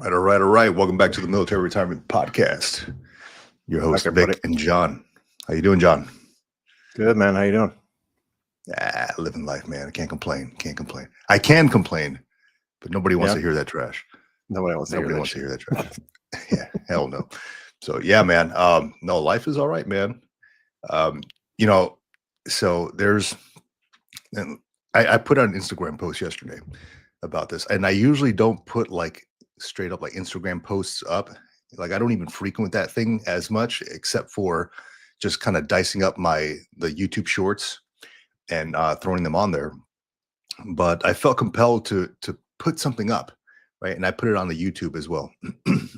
All right, all right. Welcome back to the Military Retirement Podcast. Your host, Vic and John. How you doing, John? Good, man. How you doing? Living life, man. I can't complain. I can complain, but nobody wants to hear that trash. Nobody wants to hear that trash. Yeah, hell no. So yeah, man. No, life is all right, man. So there's, and I put out an Instagram post yesterday about this, and I usually don't put like straight up like Instagram posts up. Like I don't even frequent that thing as much, except for just kind of dicing up the YouTube shorts and throwing them on there. But I felt compelled to put something up, right? And I put it on the YouTube as well.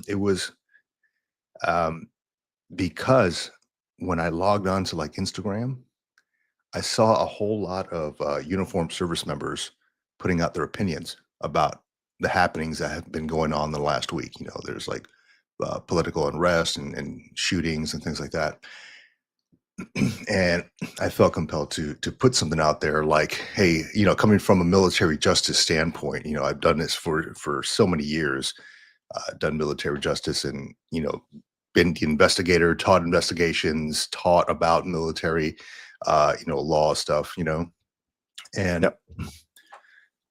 It was because when I logged on to like Instagram, I saw a whole lot of uniformed service members putting out their opinions about the happenings that have been going on the last week. You know, there's like political unrest and shootings and things like that. And I felt compelled to put something out there like, hey, you know, coming from a military justice standpoint, you know, I've done this for so many years, done military justice and, you know, been the investigator, taught investigations, taught about military, law stuff, you know, and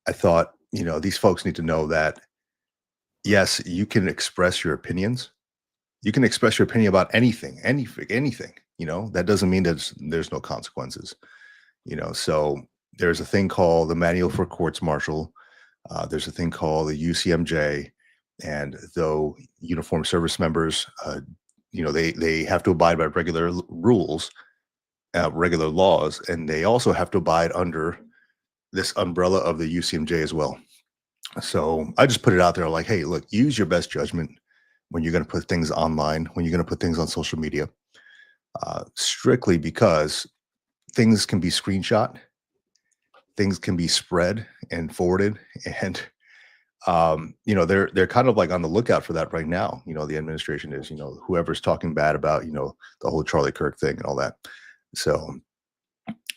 I thought, you know, these folks need to know that, yes, you can express your opinions. You can express your opinion about anything, you know, that doesn't mean that there's no consequences, you know. So there's a thing called the Manual for Courts Martial. There's a thing called the UCMJ. And though uniformed service members, they have to abide by regular rules, regular laws, and they also have to abide under this umbrella of the UCMJ as well. So I just put it out there like, hey, look, use your best judgment when you're going to put things online, when you're going to put things on social media, strictly because things can be screenshot, things can be spread and forwarded. And, they're kind of like on the lookout for that right now. You know, the administration is, you know, whoever's talking bad about, you know, the whole Charlie Kirk thing and all that. So,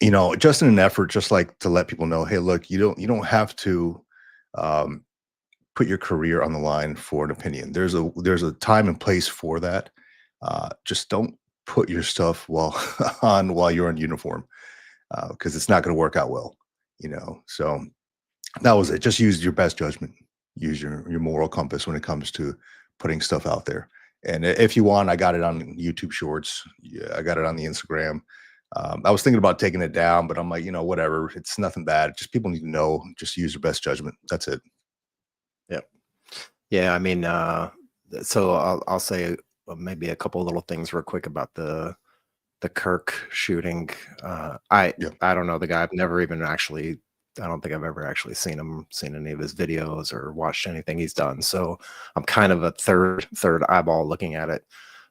you know, just in an effort, just like to let people know, hey, look, you don't have to put your career on the line for an opinion. There's a time and place for that. Just don't put your stuff while you're in uniform, because it's not going to work out well, you know. So that was it. Just use your best judgment. Use your moral compass when it comes to putting stuff out there. And if you want, I got it on YouTube Shorts. Yeah, I got it on the Instagram. I was thinking about taking it down, but I'm like, you know, whatever. It's nothing bad. Just people need to know. Just use your best judgment. That's it. Yeah. I mean, so I'll say maybe a couple of little things real quick about the Kirk shooting. I don't know the guy. I've never even actually. I don't think I've ever actually seen any of his videos or watched anything he's done. So I'm kind of a third eyeball looking at it.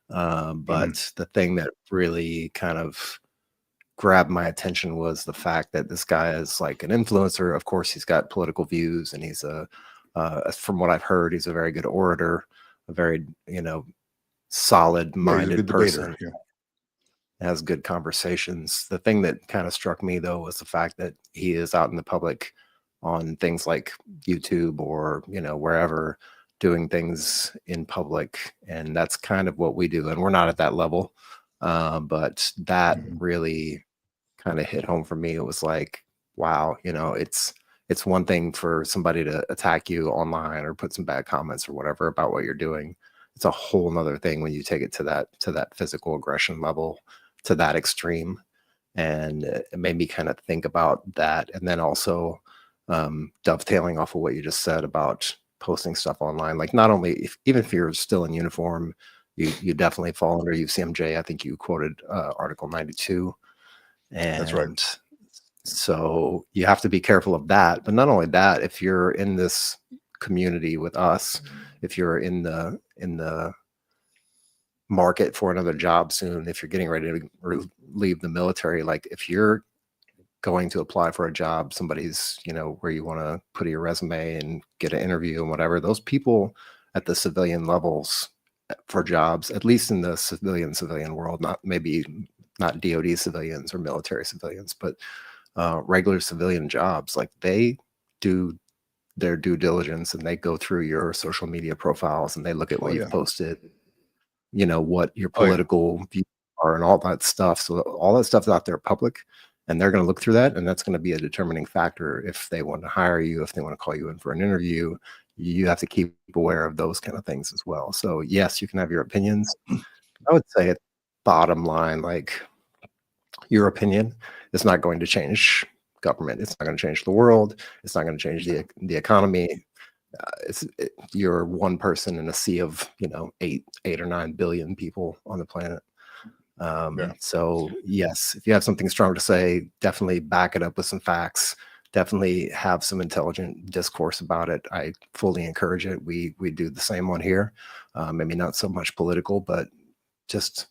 But the thing that really kind of grabbed my attention was the fact that this guy is like an influencer. Of course, he's got political views, and he's from what I've heard, he's a very good orator, a very, you know, solid-minded person. Debater, has good conversations. The thing that kind of struck me though was the fact that he is out in the public on things like YouTube or, you know, wherever, doing things in public, and that's kind of what we do, and we're not at that level. But that really kind of hit home for me. It was like, wow, you know, it's one thing for somebody to attack you online or put some bad comments or whatever about what you're doing. It's a whole nother thing when you take it to that physical aggression level, to that extreme. And it made me kind of think about that. And then also dovetailing off of what you just said about posting stuff online, like not only even if you're still in uniform, you definitely fall under UCMJ. I think you quoted Article 92. And that's right. So you have to be careful of that. But not only that, if you're in this community with us, if you're in the market for another job soon, if you're getting ready to leave the military, like if you're going to apply for a job, somebody's, you know, where you want to put your resume and get an interview and whatever, those people at the civilian levels for jobs, at least in the civilian world, not DOD civilians or military civilians, but regular civilian jobs, like they do their due diligence and they go through your social media profiles and they look at Oh what you've yeah. posted, what your Oh yeah. political views are and all that stuff. So all that stuff's out there public, and they're going to look through that, and that's going to be a determining factor if they want to hire you, if they want to call you in for an interview. You have to keep aware of those kind of things as well. So yes, you can have your opinions. I would say at bottom line, like your opinion is not going to change government. It's not going to change the world. It's not going to change the economy. You're one person in a sea of 8 or 9 billion people on the planet. Yeah. So yes, if you have something strong to say, definitely back it up with some facts. Definitely have some intelligent discourse about it. I fully encourage it. We do the same one here. Maybe not so much political, but just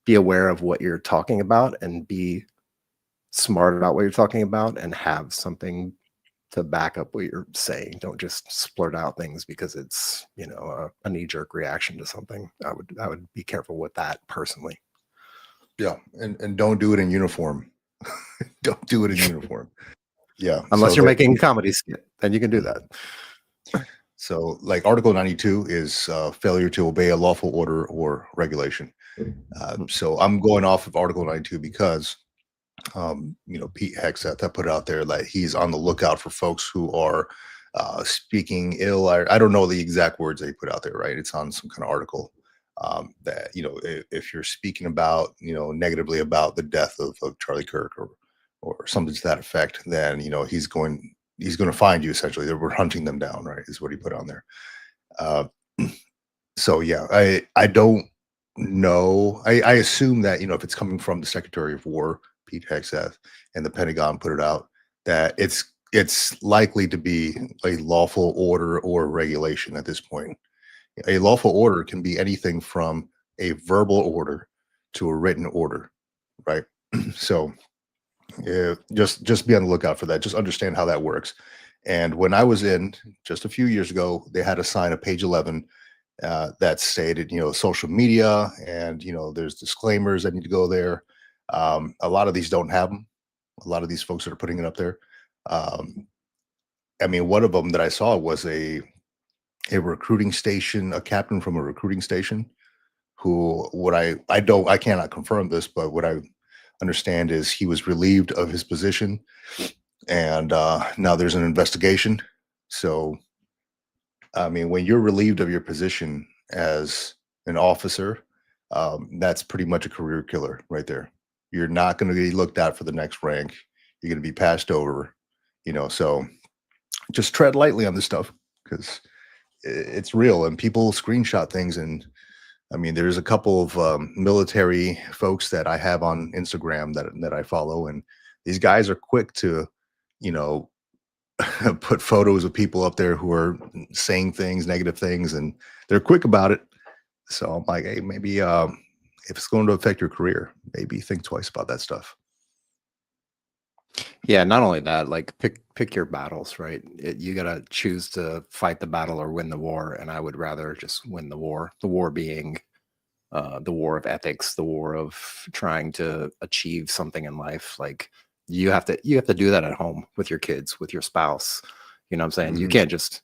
be aware of what you're talking about and be smart about what you're talking about and have something to back up what you're saying. Don't just splurt out things because it's a knee-jerk reaction to something. I would be careful with that personally. Yeah. And don't do it in uniform. Don't do it in uniform. Yeah. Unless So you're making a comedy skit, then you can do that. So, like Article 92 is failure to obey a lawful order or regulation. So I'm going off of Article 92 because, Pete Hegseth put it out there that he's on the lookout for folks who are speaking ill. I don't know the exact words that he put out there, right? It's on some kind of article that, if you're speaking about, negatively about the death of Charlie Kirk or something to that effect, then, he's going to find you essentially. That we're hunting them down, right? Is what he put on there. So yeah, I don't know. I assume that if it's coming from the Secretary of War, Pete Hegseth, and the Pentagon put it out, that it's likely to be a lawful order or regulation at this point. A lawful order can be anything from a verbal order to a written order, right? So yeah, just be on the lookout for that. Just understand how that works. And when I was in just a few years ago, they had a sign at page 11 that stated, social media, and there's disclaimers that need to go there. A lot of these don't have them. A lot of these folks that are putting it up there. I mean, one of them that I saw was a recruiting station, a captain from a recruiting station, who I cannot confirm this, but what I understand is he was relieved of his position, and now there's an investigation. So, I mean, when you're relieved of your position as an officer, that's pretty much a career killer right there. You're not going to be looked at for the next rank. You're going to be passed over, so just tread lightly on this stuff because it's real and people screenshot things. And I mean, there's a couple of military folks that I have on Instagram that I follow, and these guys are quick to, you know, put photos of people up there who are saying things, negative things, and they're quick about it. So I'm like, hey, maybe if it's going to affect your career, maybe think twice about that stuff. Yeah, not only that, like pick your battles, right? You got to choose to fight the battle or win the war, and I would rather just win the war. The war being the war of ethics, the war of trying to achieve something in life. Like you have to do that at home with your kids, with your spouse. You know what I'm saying? You Mhm. can't just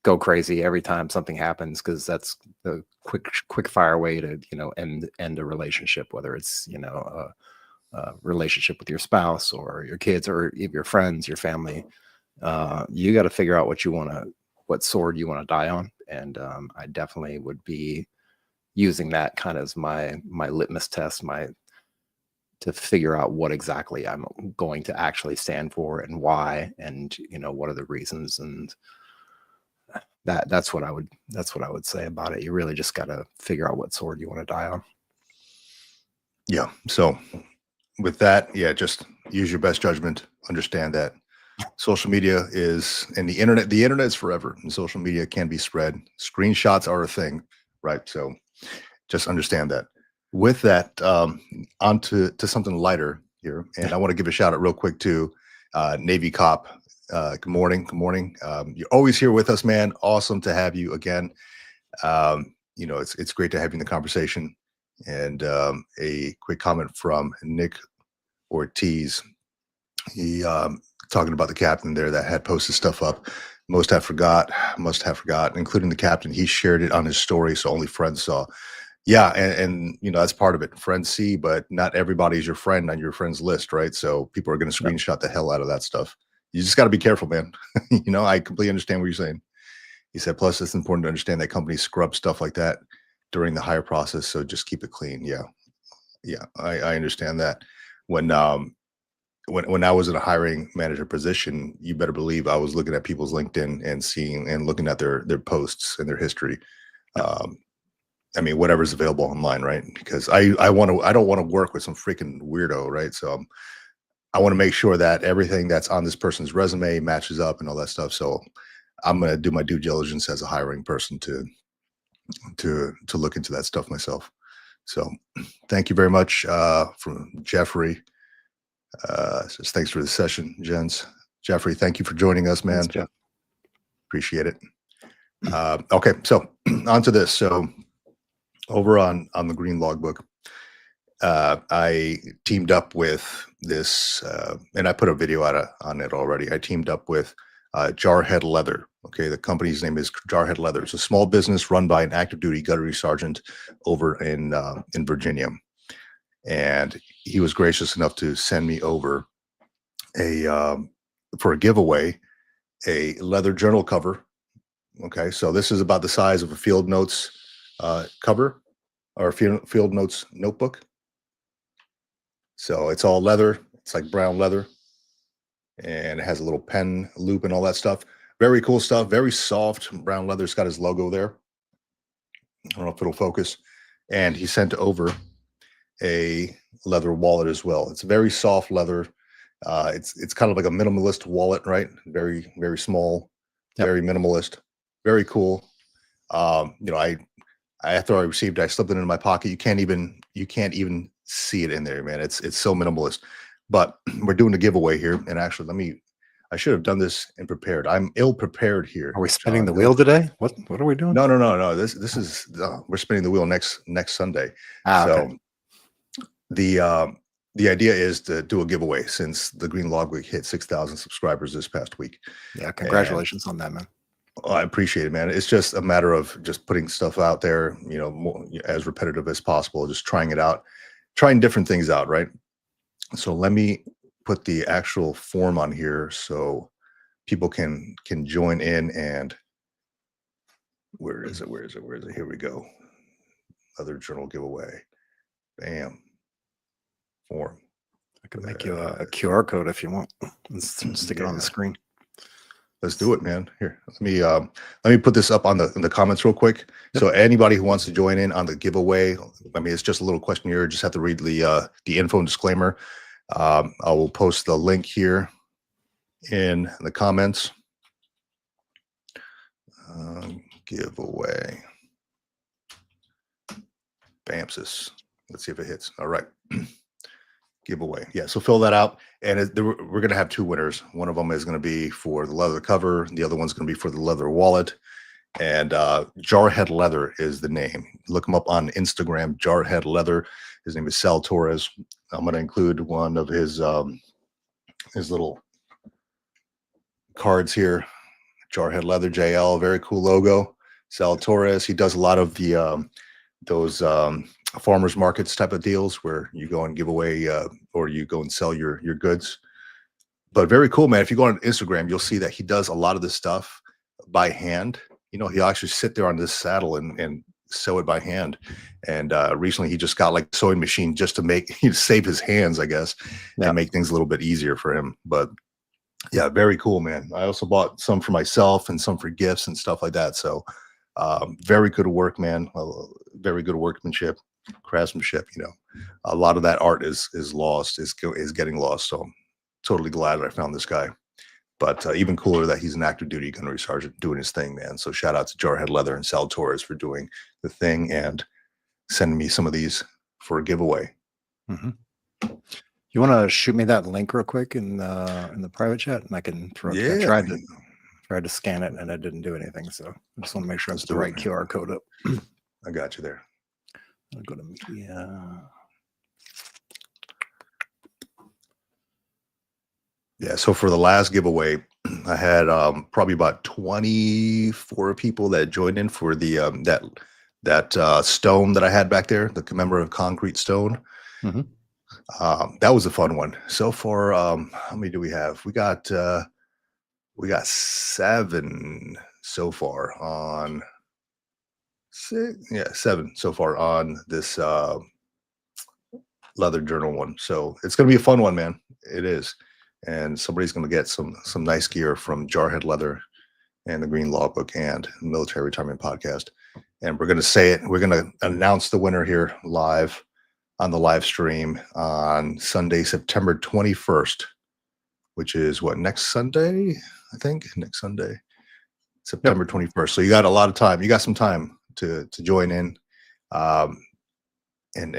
go crazy every time something happens because that's the quick fire way to end a relationship, whether it's relationship with your spouse or your kids or your friends, your family. You got to figure out what sword you want to die on. And I definitely would be using that kind of as my litmus test, to figure out what exactly I'm going to actually stand for and why, and what are the reasons. And that's what I would say about it. You really just got to figure out what sword you want to die on. Yeah. So with that, yeah, just use your best judgment. Understand that social media is, and the internet is forever, and social media can be spread. Screenshots are a thing, right? So just understand that. With that, on to something lighter here, and I want to give a shout out real quick to Navy Cop. Good morning, good morning. You're always here with us, man. Awesome to have you again. It's great to have you in the conversation. And a quick comment from Nick Ortiz. He talking about the captain there that had posted stuff up. Must have forgot, including the captain. He shared it on his story, so only friends saw. Yeah, and that's part of it. Friends see, but not everybody's your friend on your friends list, right? So people are going to Yep. screenshot the hell out of that stuff. You just got to be careful, man. I completely understand what you're saying. He said, plus it's important to understand that companies scrub stuff like that during the hire process, so just keep it clean. Yeah, yeah, I understand that. When when I was in a hiring manager position, you better believe I was looking at people's LinkedIn and seeing and looking at their posts and their history. Yep. I mean, whatever's available online, right? Because I don't want to work with some freaking weirdo, right? So I want to make sure that everything that's on this person's resume matches up and all that stuff. So I'm going to do my due diligence as a hiring person to look into that stuff myself. So thank you very much from Jeffrey. Says thanks for the session, gents. Jeffrey, thank you for joining us, man. Thanks, Jeff. Appreciate it. Okay, so on to this. So over on the Green Logbook, I teamed up with this, and I put a video out on it already. I teamed up with Jarhead Leather. Okay, the company's name is Jarhead Leather. It's a small business run by an active duty gunnery sergeant over in Virginia, and he was gracious enough to send me over for a giveaway a leather journal cover. Okay, so this is about the size of a Field Notes cover or Field Notes notebook. So it's all leather. It's like brown leather, and it has a little pen loop and all that stuff. Very cool stuff. Very soft brown leather. It's got his logo there. I don't know if it'll focus. And he sent over a leather wallet as well. It's very soft leather. It's kind of like a minimalist wallet, right? Very, very small, Yep. very minimalist, very cool. I after I received it, I slipped it into my pocket. You can't even see it in there, man. It's so minimalist. But we're doing a giveaway here, and actually, I should have done this and prepared. I'm ill prepared here. Are we spinning the wheel today? What are we doing? No. This is we're spinning the wheel next Sunday. Okay. So the idea is to do a giveaway since the Green Logbook hit 6,000 subscribers this past week. Yeah, congratulations on that, man. I appreciate it, man. It's just a matter of just putting stuff out there, more, as repetitive as possible, just trying it out, trying different things out, right? So let me put the actual form on here so people can join in. And where is it? Here we go. Other journal giveaway. Bam. Form. I can make you a QR code if you want. Let's stick it on the screen. Let's do it, man. Here, let me put this up in the comments real quick. Yep. So anybody who wants to join in on the giveaway, I mean, it's just a little questionnaire. Just have to read the info and disclaimer. I will post the link here in the comments. Giveaway. Bamsis. Let's see if it hits. All right. Giveaway. Yeah, so fill that out. And we're going to have two winners. One of them is going to be for the leather cover. The other one's going to be for the leather wallet. And Jarhead Leather is the name. Look him up on Instagram, Jarhead Leather. His name is Sal Torres. I'm going to include one of his little cards here. Jarhead Leather JL, very cool logo. Sal Torres. He does a lot of the those farmers markets type of deals where you go and give away or you go and sell your goods. But very cool, man. If you go on Instagram, you'll see that he does a lot of this stuff by hand. He'll actually sit there on this saddle and sew it by hand. And recently he just got like a sewing machine just to save his hands, I guess, and make things a little bit easier for him. But yeah, very cool, man. I also bought some for myself and some for gifts and stuff like that. So very good work, man. Very good workmanship, craftsmanship. A lot of that art is lost, is getting lost. So I'm totally glad that I found this guy. But even cooler that he's an active duty gunnery sergeant doing his thing, man. So shout out to Jarhead Leather and Sal Torres for doing the thing and sending me some of these for a giveaway. Mm-hmm. You want to shoot me that link real quick in the private chat, and I can throw it. Yeah. I tried to scan it and I didn't do anything. So I just want to make sure it's the right QR code up. I got you there. I'll go to media. Yeah. So for the last giveaway, I had probably about 24 people that joined in for the that stone that I had back there, the commemorative concrete stone. Mhm. That was a fun one. So far, how many do we have? We got 7 so far on 6. Yeah, 7 so far on this leather journal one. So it's gonna be a fun one, man. It is. And somebody's gonna get some nice gear from Jarhead Leather and the Green Logbook and Military Retirement Podcast. And we're gonna say it. We're gonna announce the winner here live on the live stream on Sunday, September 21st, which is what, next Sunday? I think next Sunday, Yep. September 21st. So you got a lot of time. You got some time to join in, um, and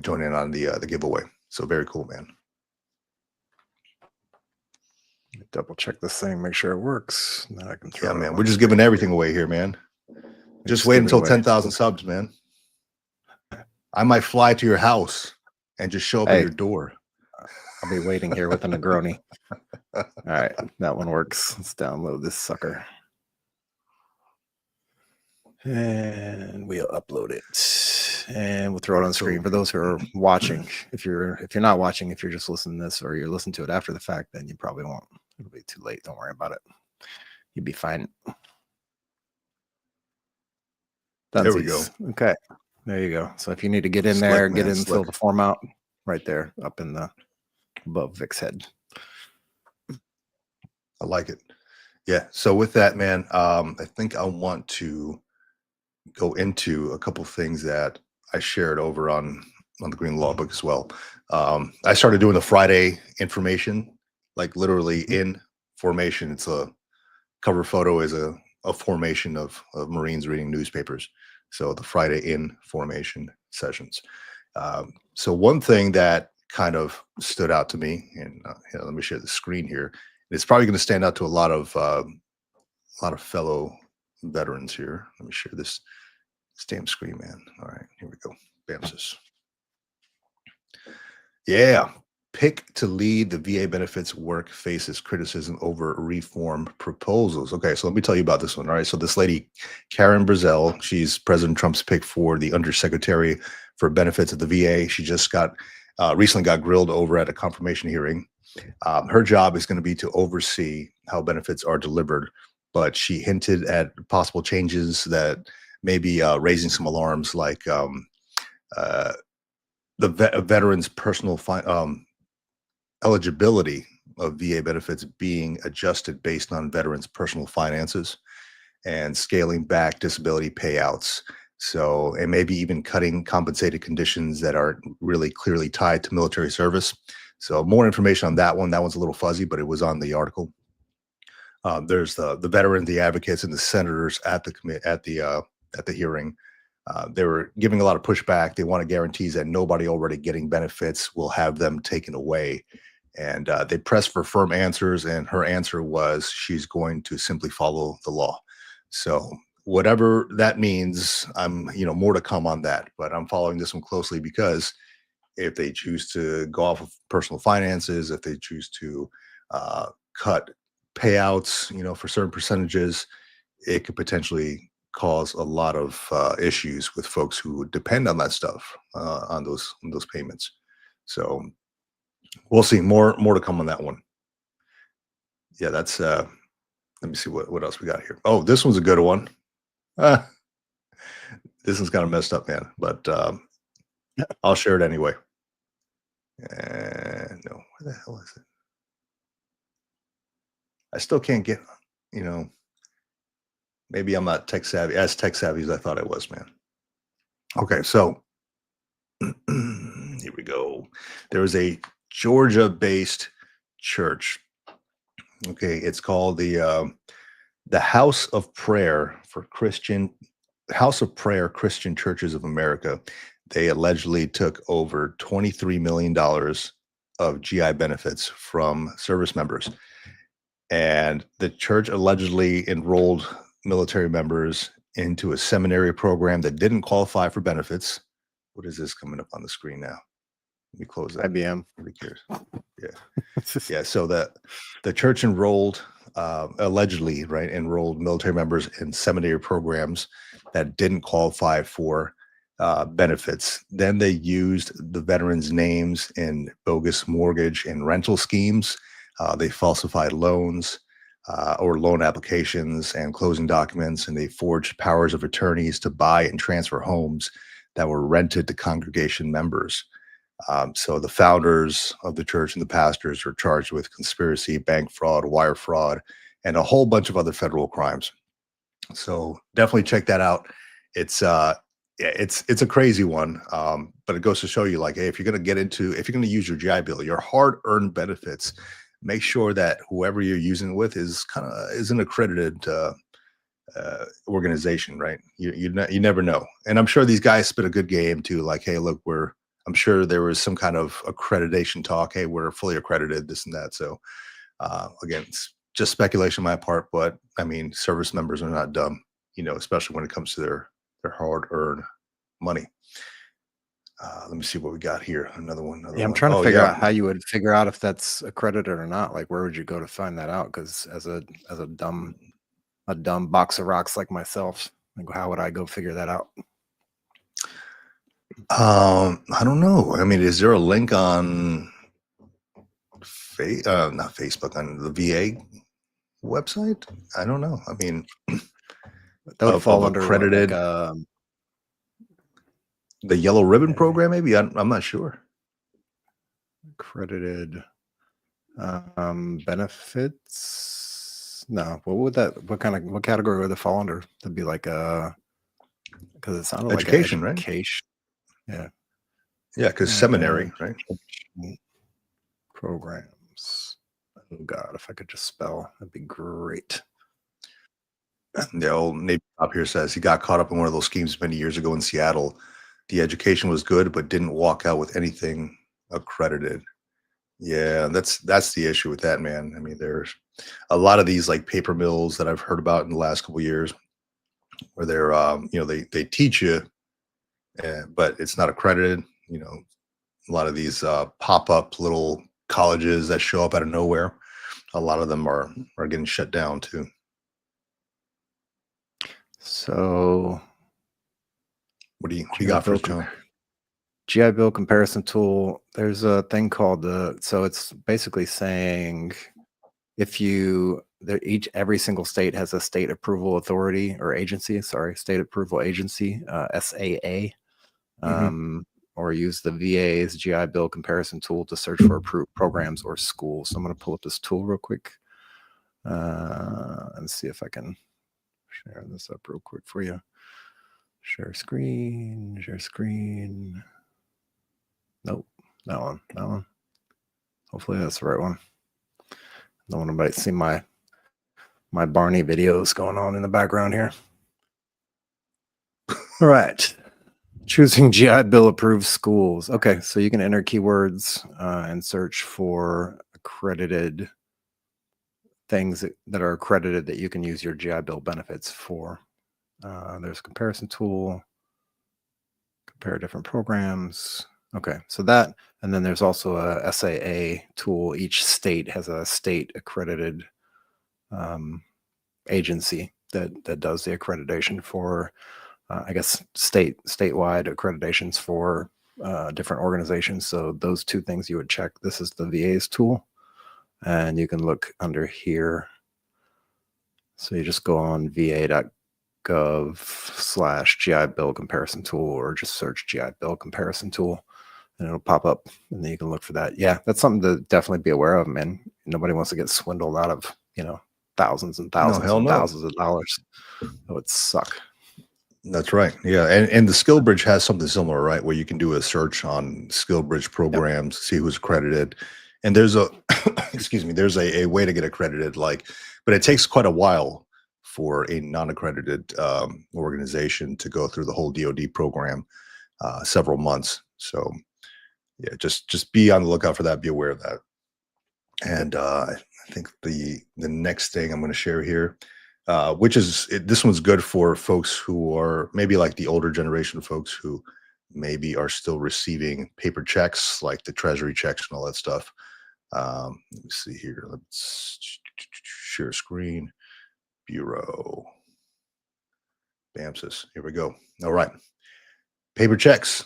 join in on the giveaway. So very cool, man. Double check this thing, make sure it works. Then I can throw Yeah, it man. on We're my just giving screen. everything away here, man. Just wait give it until away. 10,000 subs, man. I might fly to your house and just show up at Hey. your door. I'll be waiting here with a Negroni. All right, that one works. Let's download this sucker. And we'll upload it. And we'll throw it on the screen. For those who are watching, if you're not watching, if you're just listening to this or you're listening to it after the fact, then you probably won't. It'll be too late. Don't worry about it. You'll be fine. There we go. Okay. There you go. So if you need to get in Slick, there, man, get in, slick. fill the form out right there up in the above Vic's head. I like it. Yeah. So with that, man, I think I want to go into a couple things that I shared over on the Green Law Book as well. I started doing the Friday information, like literally in formation. It's a cover photo is a formation of Marines reading newspapers. So the Friday in formation sessions. So one thing that kind of stood out to me, and let me share the screen here. It's probably going to stand out to a lot of fellow veterans here. Let me share this damn screen, man. All right, here we go. Bamsis. Yeah. Pick to lead the VA benefits work faces criticism over reform proposals. Okay, so let me tell you about this one. All right, so this lady, Karen Brazel, she's President Trump's pick for the Undersecretary for Benefits at the VA. She just recently got grilled over at a confirmation hearing. Her job is going to be to oversee how benefits are delivered, but she hinted at possible changes that may be raising some alarms, like the veterans' personal eligibility of VA benefits being adjusted based on veterans' personal finances and scaling back disability payouts. So, and maybe even cutting compensated conditions that are really clearly tied to military service. So more information on that one. That one's a little fuzzy, but it was on the article. There's the veteran, the advocates, and the senators at the hearing. They were giving a lot of pushback. They wanted guarantees that nobody already getting benefits will have them taken away. And they pressed for firm answers, and her answer was she's going to simply follow the law. So whatever that means, I'm more to come on that, but I'm following this one closely because if they choose to go off of personal finances, if they choose to cut payouts, for certain percentages, it could potentially cause a lot of issues with folks who depend on that stuff, on those payments. So we'll see. More to come on that one. Yeah, that's let me see what else we got here. Oh, this one's a good one. This one's kind of messed up, man, but I'll share it anyway. No, where the hell is it? I still can't get, maybe I'm not as tech savvy as I thought I was, man. Okay, so here we go. There is a Georgia-based church. Okay, it's called the House of Prayer Christian Churches of America. They allegedly took over $23 million of GI benefits from service members. And the church allegedly enrolled military members into a seminary program that didn't qualify for benefits. What is this coming up on the screen now? Let me close that. IBM. Nobody cares. Yeah. So the church enrolled, allegedly, right, enrolled military members in seminary programs that didn't qualify for benefits. Then they used the veterans' names in bogus mortgage and rental schemes. They falsified loans or loan applications and closing documents, and they forged powers of attorneys to buy and transfer homes that were rented to congregation members. So the founders of the church and the pastors are charged with conspiracy, bank fraud, wire fraud, and a whole bunch of other federal crimes. So definitely check that out. It's it's a crazy one, but it goes to show you, like, hey, if you're going to use your GI Bill, your hard-earned benefits, make sure that whoever you're using it with is an accredited organization, right? You never know, and I'm sure these guys spit a good game too. Like, hey, look, I'm sure there was some kind of accreditation talk. Hey, we're fully accredited, this and that. So again, it's just speculation on my part, but I mean, service members are not dumb, especially when it comes to their hard-earned money. Let me see what we got here. Another one. Yeah, I'm trying to figure out how you would figure out if that's accredited or not. Like, where would you go to find that out? Because as a dumb box of rocks like myself, like, how would I go figure that out? I don't know. I mean, is there a link on not Facebook, on the VA website? I don't know. I mean, that would fall under accredited, the yellow ribbon program, maybe. I'm not sure. Accredited benefits. No, what category would that fall under? That'd be like because it sounded education, like education, right? Yeah, because seminary, right? Programs. Oh God, if I could just spell, that'd be great. The old Navy cop here says he got caught up in one of those schemes many years ago in Seattle. The education was good, but didn't walk out with anything accredited. Yeah, that's the issue with that, man. I mean, there's a lot of these like paper mills that I've heard about in the last couple of years, where they're they teach you, but it's not accredited. A lot of these pop-up little colleges that show up out of nowhere, a lot of them are getting shut down too. So what do you got for us, Joe? GI Bill comparison tool. There's a thing called so it's basically saying every single state has a state approval authority or agency, state approval agency, SAA, or use the VA's GI Bill comparison tool to search for approved programs or schools. So I'm going to pull up this tool real quick and see if I can share this up real quick for you. Share screen. Nope, that one. Hopefully that's the right one. Don't want anybody to see my Barney videos going on in the background here. All right. Choosing GI Bill approved schools. Okay, so you can enter keywords and search for accredited things that are accredited that you can use your GI Bill benefits for. There's a comparison tool, compare different programs. Okay, so that, and then there's also a SAA tool. Each state has a state accredited agency that does the accreditation for, I guess, statewide accreditations for different organizations. So those two things you would check. This is the VA's tool, and you can look under here. So you just go on va.gov/GI Bill comparison tool, or just search GI Bill comparison tool, and it'll pop up, and then you can look for that. Yeah, that's something to definitely be aware of, man. Nobody wants to get swindled out of, thousands and thousands thousands of dollars. That would suck. That's right. Yeah. And the SkillBridge has something similar, right? Where you can do a search on SkillBridge programs, see who's accredited. And there's a, there's a way to get accredited, but it takes quite a while for a non-accredited organization to go through the whole DoD program, several months. So yeah, just be on the lookout for that. Be aware of that. And I think the next thing I'm going to share here, this one's good for folks who are maybe like the older generation of folks who maybe are still receiving paper checks like the treasury checks and all that stuff. Let me see here. Let's share screen. Bureau. BAMSIS. Here we go. All right. Paper checks.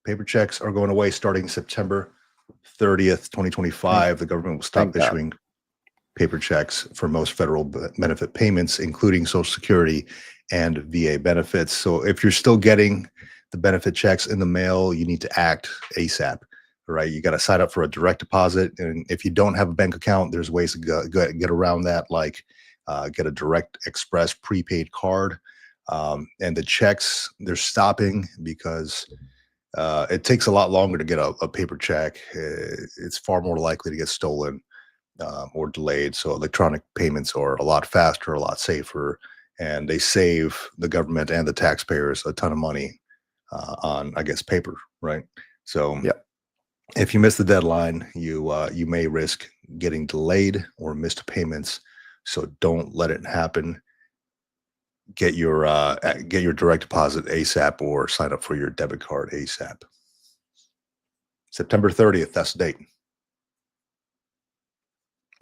Paper checks are going away starting September 30th, 2025. The government will stop Thank God. issuing paper checks for most federal benefit payments, including Social Security and VA benefits. So if you're still getting the benefit checks in the mail, you need to act ASAP. Right, you got to sign up for a direct deposit, and if you don't have a bank account, there's ways to get around that, like get a Direct Express prepaid card. And the checks, they're stopping because it takes a lot longer to get a paper check. It's far more likely to get stolen or delayed. So electronic payments are a lot faster, a lot safer, and they save the government and the taxpayers a ton of money on, I guess, paper, right? So Yep. if you miss the deadline, you may risk getting delayed or missed payments. So don't let it happen. Get your direct deposit ASAP or sign up for your debit card ASAP. September 30th, that's the date.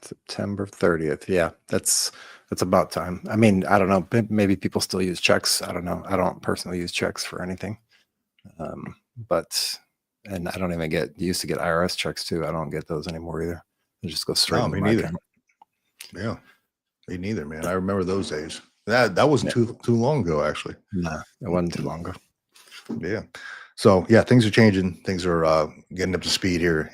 September 30th. Yeah, that's about time. I mean, I don't know. Maybe people still use checks. I don't know. I don't personally use checks for anything. And I don't even used to get IRS checks too. I don't get those anymore either. They just go straight into my account. Yeah, me neither, man. I remember those days. That wasn't too long ago, actually. No, it wasn't too long ago. Yeah. So yeah, things are changing. Things are getting up to speed here.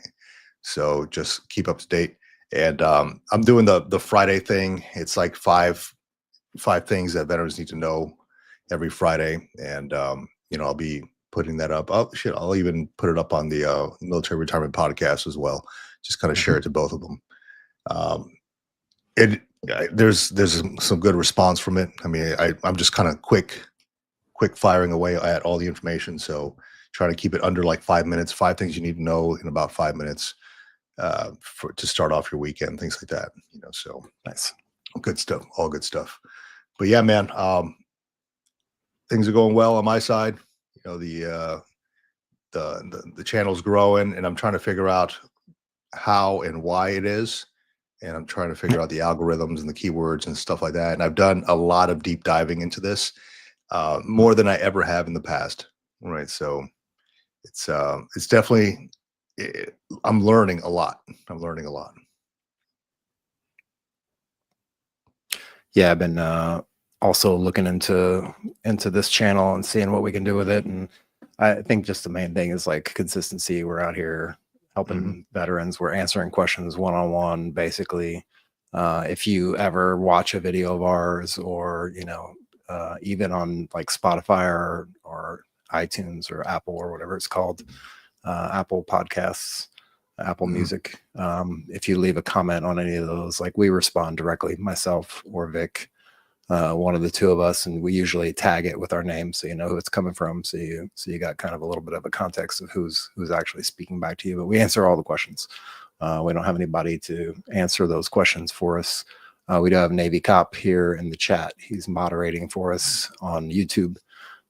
So just keep up to date. And I'm doing the Friday thing. It's like five things that veterans need to know every Friday. And I'll be putting that up. Oh shit, I'll even put it up on the military retirement podcast as well. Just kind of share it to both of them. There's some good response from it. I mean, I'm just kind of quick firing away at all the information. So try to keep it under like 5 minutes. 5 things you need to know in about 5 minutes to start off your weekend, things like that. So Nice, good stuff, all good stuff. But yeah, man, things are going well on my side. The channel's growing, and I'm trying to figure out how and why it is. And I'm trying to figure out the algorithms and the keywords and stuff like that. And I've done a lot of deep diving into this, more than I ever have in the past. Right. So it's definitely, I'm learning a lot. Yeah, I've been also looking into this channel and seeing what we can do with it. And I think just the main thing is like consistency. We're out here helping veterans. We're answering questions one-on-one, basically. If you ever watch a video of ours, or even on like Spotify or iTunes or Apple or whatever it's called, Apple Podcasts, Apple Music, if you leave a comment on any of those, like, we respond directly, myself or Vic, one of the two of us, and we usually tag it with our name so you know who it's coming from. So you got kind of a little bit of a context of who's actually speaking back to you. But we answer all the questions. We don't have anybody to answer those questions for us. We do have Navy Cop here in the chat. He's moderating for us on YouTube.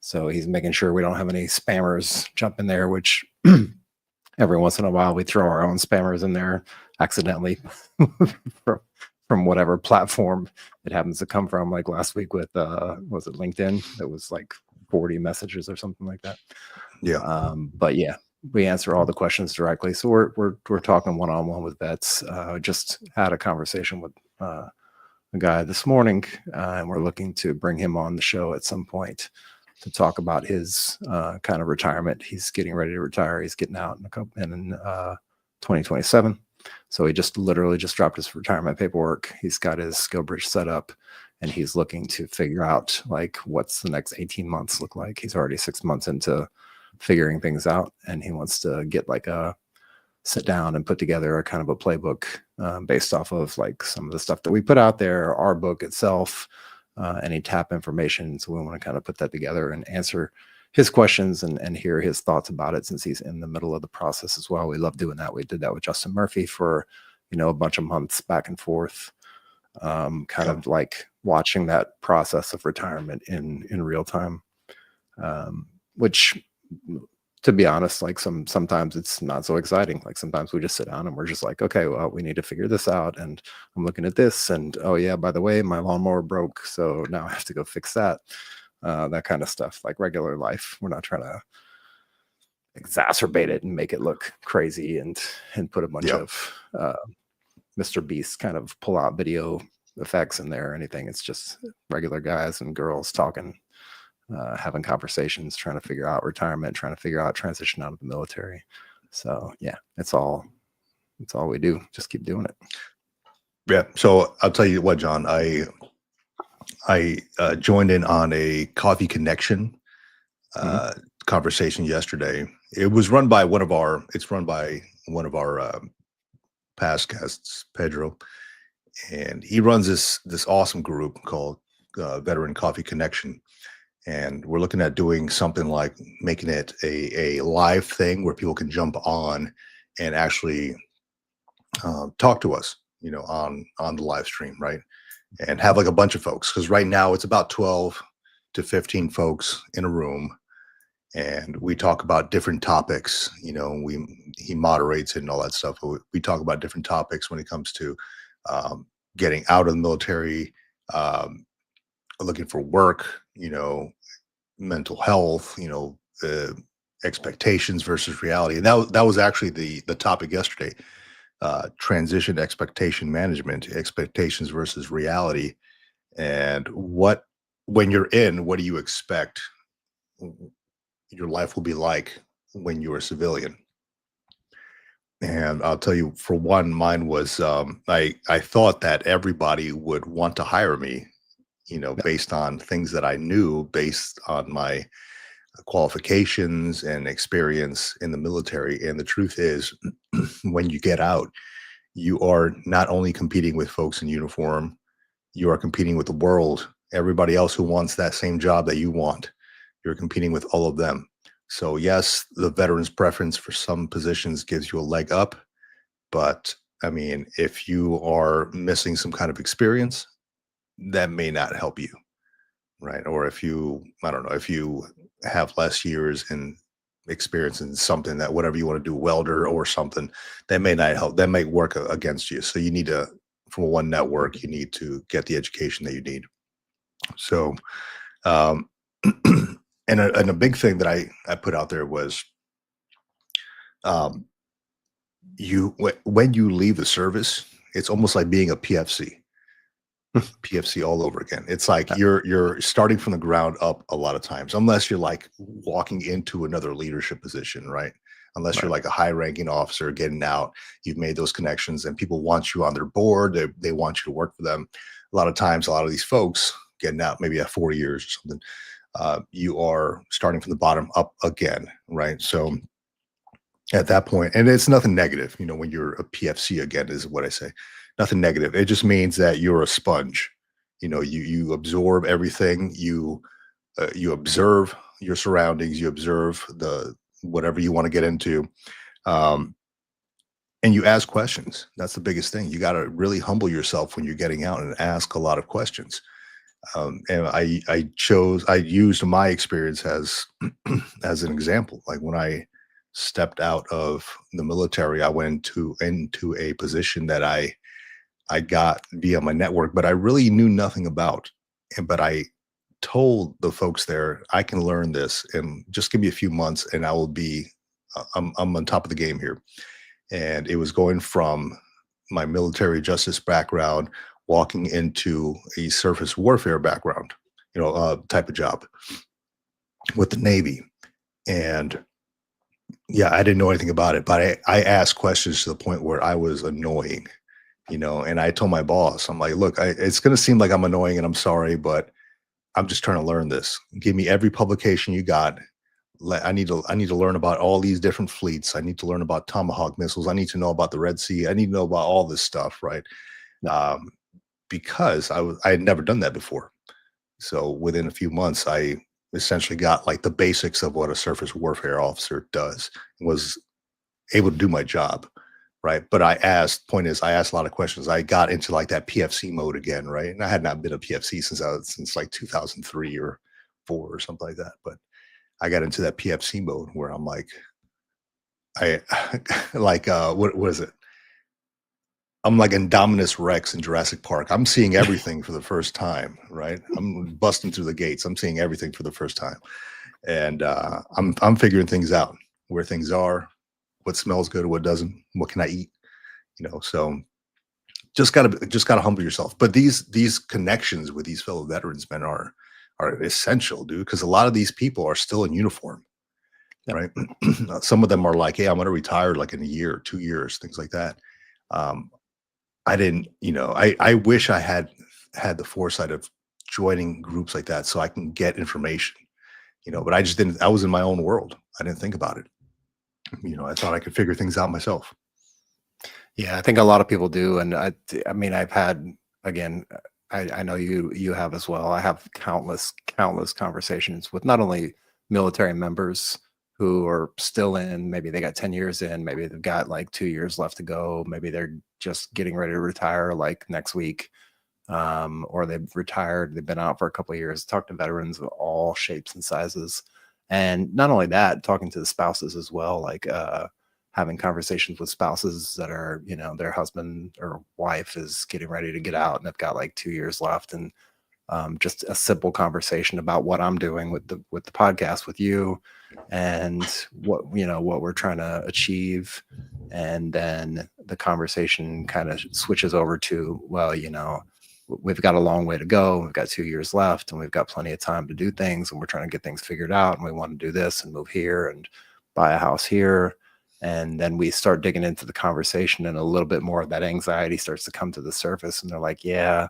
So he's making sure we don't have any spammers jump in there, which every once in a while we throw our own spammers in there accidentally from whatever platform it happens to come from. Like last week with was it LinkedIn? It was like 40 messages or something like that. Yeah. But yeah, we answer all the questions directly. So we're talking one-on-one with vets. Just had a conversation with a guy this morning, and we're looking to bring him on the show at some point to talk about his kind of retirement. He's getting ready to retire. He's getting out in 2027. So he literally just dropped his retirement paperwork. He's got his SkillBridge set up, and he's looking to figure out like what's the next 18 months look like. He's already 6 months into figuring things out, and he wants to get like sit down and put together a kind of a playbook based off of like some of the stuff that we put out there, our book itself, any TAP information. So we want to kind of put that together and answer his questions and hear his thoughts about it, since he's in the middle of the process as well. We love doing that. We did that with Justin Murphy for, a bunch of months back and forth, kind of like watching that process of retirement in real time, which to be honest, like sometimes it's not so exciting. Like sometimes we just sit down and we're just like, okay, well, we need to figure this out. And I'm looking at this, and oh yeah, by the way, my lawnmower broke, so now I have to go fix that. That kind of stuff, like regular life. We're not trying to exacerbate it and make it look crazy and put a bunch Yeah. of Mr. Beast kind of pull out video effects in there or anything. It's just regular guys and girls talking, having conversations, trying to figure out retirement, trying to figure out transition out of the military. So yeah, it's all we do. Just keep doing it. Yeah. So I'll tell you what, John, I joined in on a coffee connection conversation yesterday. It was run by one of our past guests, Pedro, and he runs this awesome group called Veteran Coffee Connection. And we're looking at doing something like making it a live thing where people can jump on and actually talk to us, on the live stream, right? And have like a bunch of folks, because right now it's about 12 to 15 folks in a room, and we talk about different topics. He moderates it and all that stuff. We talk about different topics when it comes to getting out of the military, looking for work, mental health, expectations versus reality. And that was actually the topic yesterday. Transition expectation management, expectations versus reality. And when you're in, what do you expect your life will be like when you're a civilian? And I'll tell you, for one, mine was I thought that everybody would want to hire me, based on things that I knew, based on my qualifications and experience in the military. And the truth is, when you get out, you are not only competing with folks in uniform, you are competing with the world, everybody else who wants that same job that you want. You're competing with all of them. So yes, the veteran's preference for some positions gives you a leg up, but I mean, if you are missing some kind of experience, that may not help you, right? Or if I don't know, if you have less years in experience in something, that whatever you want to do, welder or something, that may not help. That may work against you. So you need to, from one network, you need to get the education that you need. So, um, and a big thing that I put out there was, um, when you leave the service, it's almost like being a PFC. PFC all over again. It's like you're starting from the ground up a lot of times, unless you're like walking into another leadership position, right? Unless you're like a high ranking officer getting out, you've made those connections and people want you on their board. They want you to work for them. A lot of times, a lot of these folks getting out maybe at 4 years or something, you are starting from the bottom up again, right? So at that point, and it's nothing negative, when you're a PFC again, is what I say. Nothing negative. It just means that you're a sponge. You absorb everything. You observe your surroundings. You observe the whatever you want to get into, um, and you ask questions. That's the biggest thing. You got to really humble yourself when you're getting out and ask a lot of questions. And I used my experience as as an example. Like when I stepped out of the military, I went into a position that I got via my network, but I really knew nothing about. But I told the folks there, I can learn this, and just give me a few months, and I will be. I'm on top of the game here. And it was going from my military justice background, walking into a surface warfare background, type of job with the Navy. And yeah, I didn't know anything about it, but I asked questions to the point where I was annoying. And I told my boss, I'm like, look, it's going to seem like I'm annoying and I'm sorry, but I'm just trying to learn this. Give me every publication you got. I need to learn about all these different fleets. I need to learn about Tomahawk missiles. I need to know about the Red Sea. I need to know about all this stuff, right? Um, because I had never done that before. So within a few months, I essentially got like the basics of what a surface warfare officer does, was able to do my job. Right. But I asked a lot of questions. I got into like that PFC mode again. Right. And I had not been a PFC since like 2003 or 4 or something like that. But I got into that PFC mode where I'm like, I like what is it? I'm like Indominus Rex in Jurassic Park. I'm seeing everything for the first time, right? I'm busting through the gates. I'm seeing everything for the first time, and I'm figuring things out, where things are, what smells good, what doesn't, what can I eat, So just gotta humble yourself. But these connections with these fellow veterans, men, are essential, dude, because a lot of these people are still in uniform, Yep. right? Some of them are like, hey, I'm gonna retire like in a year, 2 years, things like that. Um, I didn't, I wish I had the foresight of joining groups like that so I can get information, but I just didn't. I was in my own world. I didn't think about it. I thought I could figure things out myself. Yeah, I think a lot of people do, and I mean, I've had again, I know you have as well. I have countless conversations with not only military members who are still in, maybe they got 10 years in, maybe they've got like 2 years left to go, maybe they're just getting ready to retire like next week, or they've retired, they've been out for a couple of years. Talk to veterans of all shapes and sizes, and not only that, talking to the spouses as well, like having conversations with spouses that are, their husband or wife is getting ready to get out and they've got like 2 years left, and just a simple conversation about what I'm doing with the podcast with you, and what we're trying to achieve. And then the conversation kind of switches over to, well, we've got a long way to go, we've got 2 years left, and we've got plenty of time to do things, and we're trying to get things figured out, and we want to do this and move here and buy a house here. And then we start digging into the conversation, and a little bit more of that anxiety starts to come to the surface, and they're like, yeah,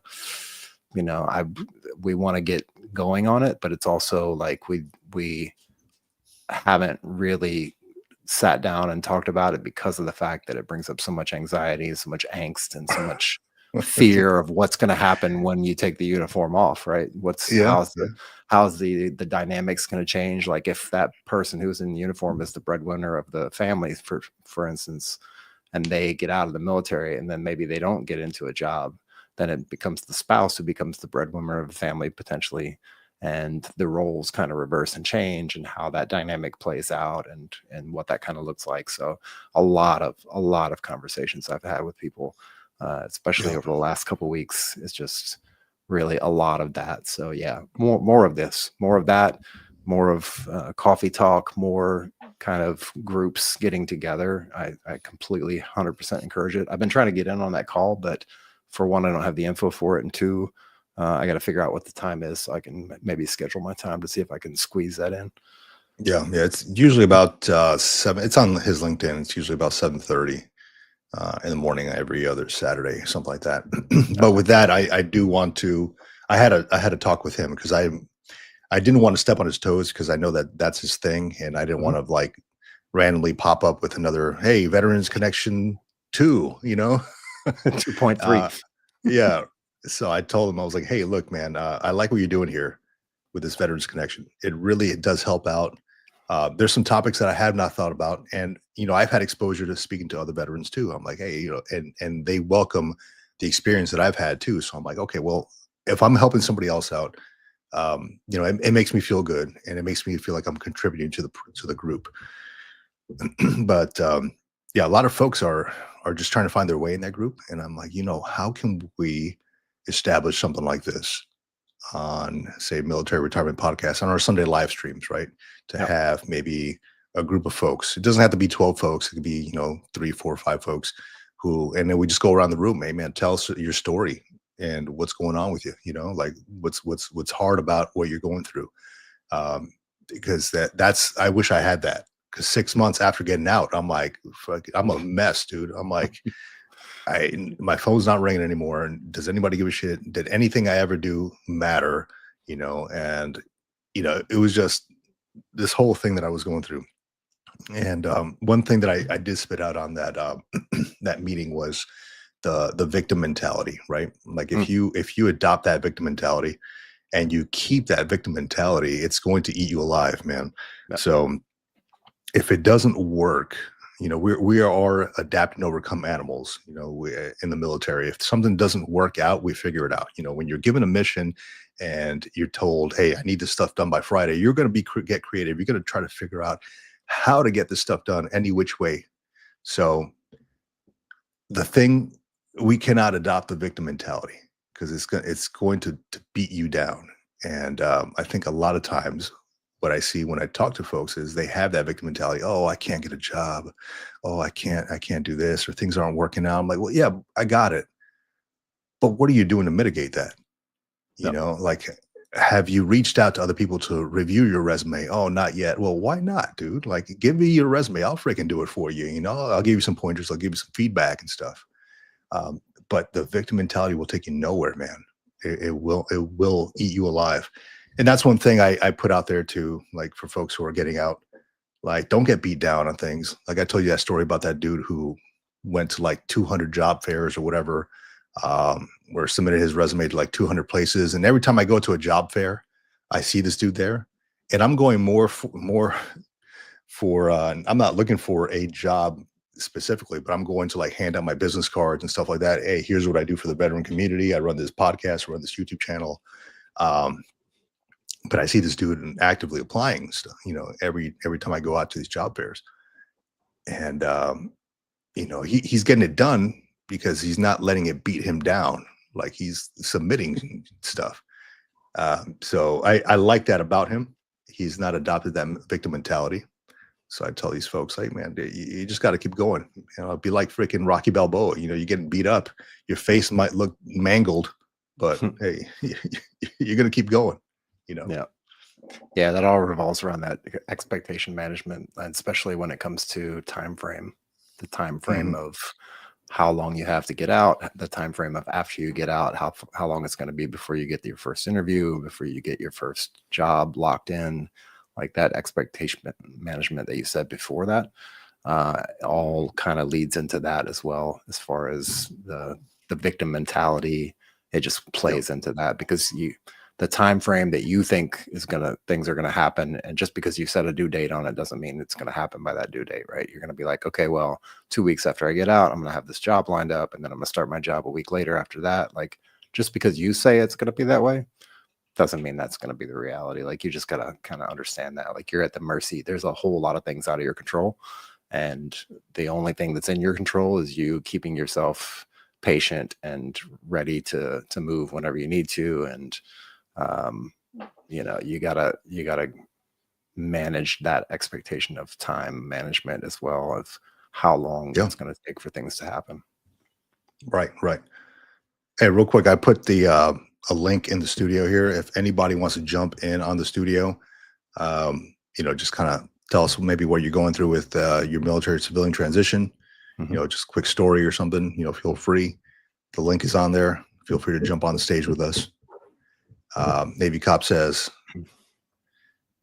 we want to get going on it, but it's also like we haven't really sat down and talked about it because of the fact that it brings up so much anxiety, so much angst, and so much fear of what's going to happen when you take the uniform off, right? Yeah, How's the dynamics going to change? Like if that person who's in uniform is the breadwinner of the family, for instance, and they get out of the military and then maybe they don't get into a job, then it becomes the spouse who becomes the breadwinner of the family potentially, and the roles kind of reverse and change, and how that dynamic plays out, and what that kind of looks like. So a lot of conversations I've had with people, especially yeah, over the last couple of weeks, is just really a lot of that. So yeah, more of this, more of that, more of coffee talk, more kind of groups getting together. I completely 100% encourage it. I've been trying to get in on that call, but for one, I don't have the info for it, and two, I got to figure out what the time is so I can maybe schedule my time to see if I can squeeze that in. yeah. It's usually about 7. It's on his LinkedIn. It's usually about 7:30 in the morning every other Saturday, something like that. But Okay. with that, I do want to. I had a talk with him because I didn't want to step on his toes because I know that that's his thing, and I didn't Mhm. want to like randomly pop up with another, hey, Veterans Connection 2, 2.3. uh, yeah. So I told him, I was like, hey, look, man, I like what you're doing here with this Veterans Connection. It does help out. There's some topics that I have not thought about, and I've had exposure to speaking to other veterans too. I'm like, hey, and they welcome the experience that I've had too. So I'm like, okay, well, if I'm helping somebody else out, it makes me feel good, and it makes me feel like I'm contributing to the group. But yeah, a lot of folks are just trying to find their way in that group, and I'm like, how can we establish something like this on, say, military retirement podcasts on our Sunday live streams, right? To Yep. have maybe a group of folks. It doesn't have to be 12 folks. It could be, 3, 4, 5 folks and then we just go around the room. Hey, man, tell us your story and what's going on with you. Like what's hard about what you're going through. Because that's I wish I had that. Because 6 months after getting out, I'm like, fuck, I'm a mess, dude. I'm like, my phone's not ringing anymore. And does anybody give a shit? Did anything I ever do matter? And it was just this whole thing that I was going through. And one thing that I did spit out on that that meeting was the victim mentality, right? Like Mm. if you adopt that victim mentality and you keep that victim mentality, it's going to eat you alive, man. Yep. So if it doesn't work, we are adapt and overcome animals. In the military, if something doesn't work out, we figure it out. When you're given a mission and you're told, hey, I need this stuff done by Friday, you're going to get creative. You're going to try to figure out how to get this stuff done any which way. So the thing, we cannot adopt the victim mentality, because it's going to beat you down. And I think a lot of times what I see when I talk to folks is they have that victim mentality. Oh, I can't get a job. Oh, I can't do this, or things aren't working out. I'm like, well, yeah, I got it. But what are you doing to mitigate that? Yep. Like, have you reached out to other people to review your resume? Oh, not yet. Well, why not, dude? Like, give me your resume. I'll freaking do it for you. I'll give you some pointers. I'll give you some feedback and stuff. But the victim mentality will take you nowhere, man. It will eat you alive. And that's one thing I put out there too, like for folks who are getting out, like, don't get beat down on things. Like I told you that story about that dude who went to like 200 job fairs or whatever, or submitted his resume to like 200 places. And every time I go to a job fair, I see this dude there, and I'm going more for I'm not looking for a job specifically, but I'm going to like hand out my business cards and stuff like that. Hey, here's what I do for the veteran community. I run this podcast, run this YouTube channel. Um, but I see this dude actively applying stuff, every time I go out to these job fairs. And he's getting it done because he's not letting it beat him down. Like, he's submitting stuff. So I like that about him. He's not adopted that victim mentality. So I tell these folks, like, man, you just got to keep going. Be like freaking Rocky Balboa. You're getting beat up. Your face might look mangled, but hey, you're going to keep going. Yeah. Yeah, that all revolves around that expectation management, and especially when it comes to the time frame of how long you have to get out, the time frame of after you get out, how long it's going to be before you get your first interview, before you get your first job locked in, like that expectation management that you said before that, all kind of leads into that as well, as far as the victim mentality. It just plays into that, because the time frame that you think things are gonna happen, and just because you set a due date on it doesn't mean it's gonna happen by that due date, right? You're gonna be like, okay, well, 2 weeks after I get out, I'm gonna have this job lined up, and then I'm gonna start my job a week later after that. Like, just because you say it's gonna be that way doesn't mean that's gonna be the reality. Like, you just gotta kind of understand that. Like, you're at the mercy. There's a whole lot of things out of your control, and the only thing that's in your control is you keeping yourself patient and ready to move whenever you need to. And you gotta manage that expectation of time management as well, of how long it's going to take for things to happen. Right. Hey, real quick, I put a link in the studio here. If anybody wants to jump in on the studio, just kind of tell us maybe what you're going through with your military civilian transition, just quick story or something, feel free. The link is on there. Feel free to jump on the stage with us. Navy Cop says,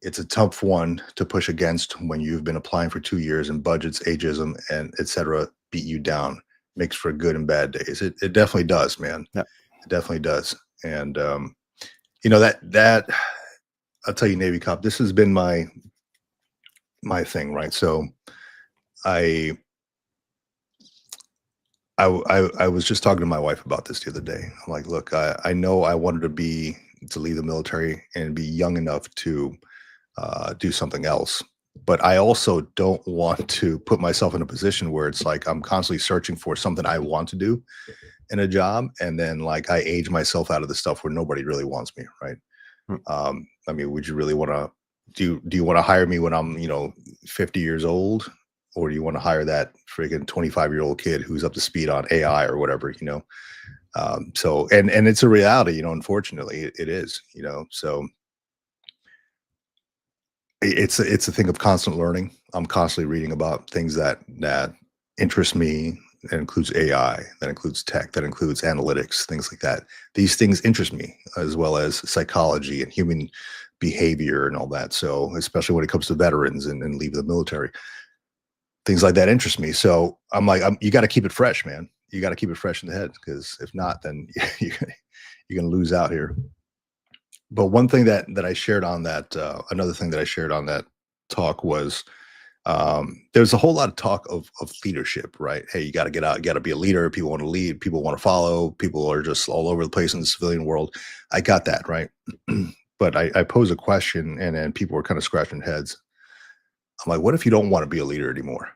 it's a tough one to push against when you've been applying for 2 years and budgets, ageism, and etc. beat you down. Makes for good and bad days. It definitely does, man. Yep. It definitely does. And that I'll tell you, Navy Cop, this has been my thing, right? So I was just talking to my wife about this the other day. I'm like, look, I know I wanted to leave the military and be young enough to do something else. But I also don't want to put myself in a position where it's like I'm constantly searching for something I want to do in a job, and then like I age myself out of the stuff where nobody really wants me, right? I mean, would you really want to do you want to hire me when I'm 50 years old, or do you want to hire that friggin' 25-year-old kid who's up to speed on AI or whatever? So and it's a reality, unfortunately it is, so it's a thing of constant learning. I'm constantly reading about things that interest me. That includes AI, that includes tech, that includes analytics, things like that. These things interest me, as well as psychology and human behavior and all that. So especially when it comes to veterans and leave the military, things like that interest me. So I'm like, you got to keep it fresh, man. You got to keep it fresh in the head, because if not, then you're going to lose out here. But one thing that I shared on that, another thing that I shared on that talk was There's a whole lot of talk of leadership, right? Hey, you got to get out, you got to be a leader. People want to lead, people want to follow, people are just all over the place in the civilian world. I got that, right? But I pose a question, and then people are kind of scratching heads. I'm like, what if you don't want to be a leader anymore?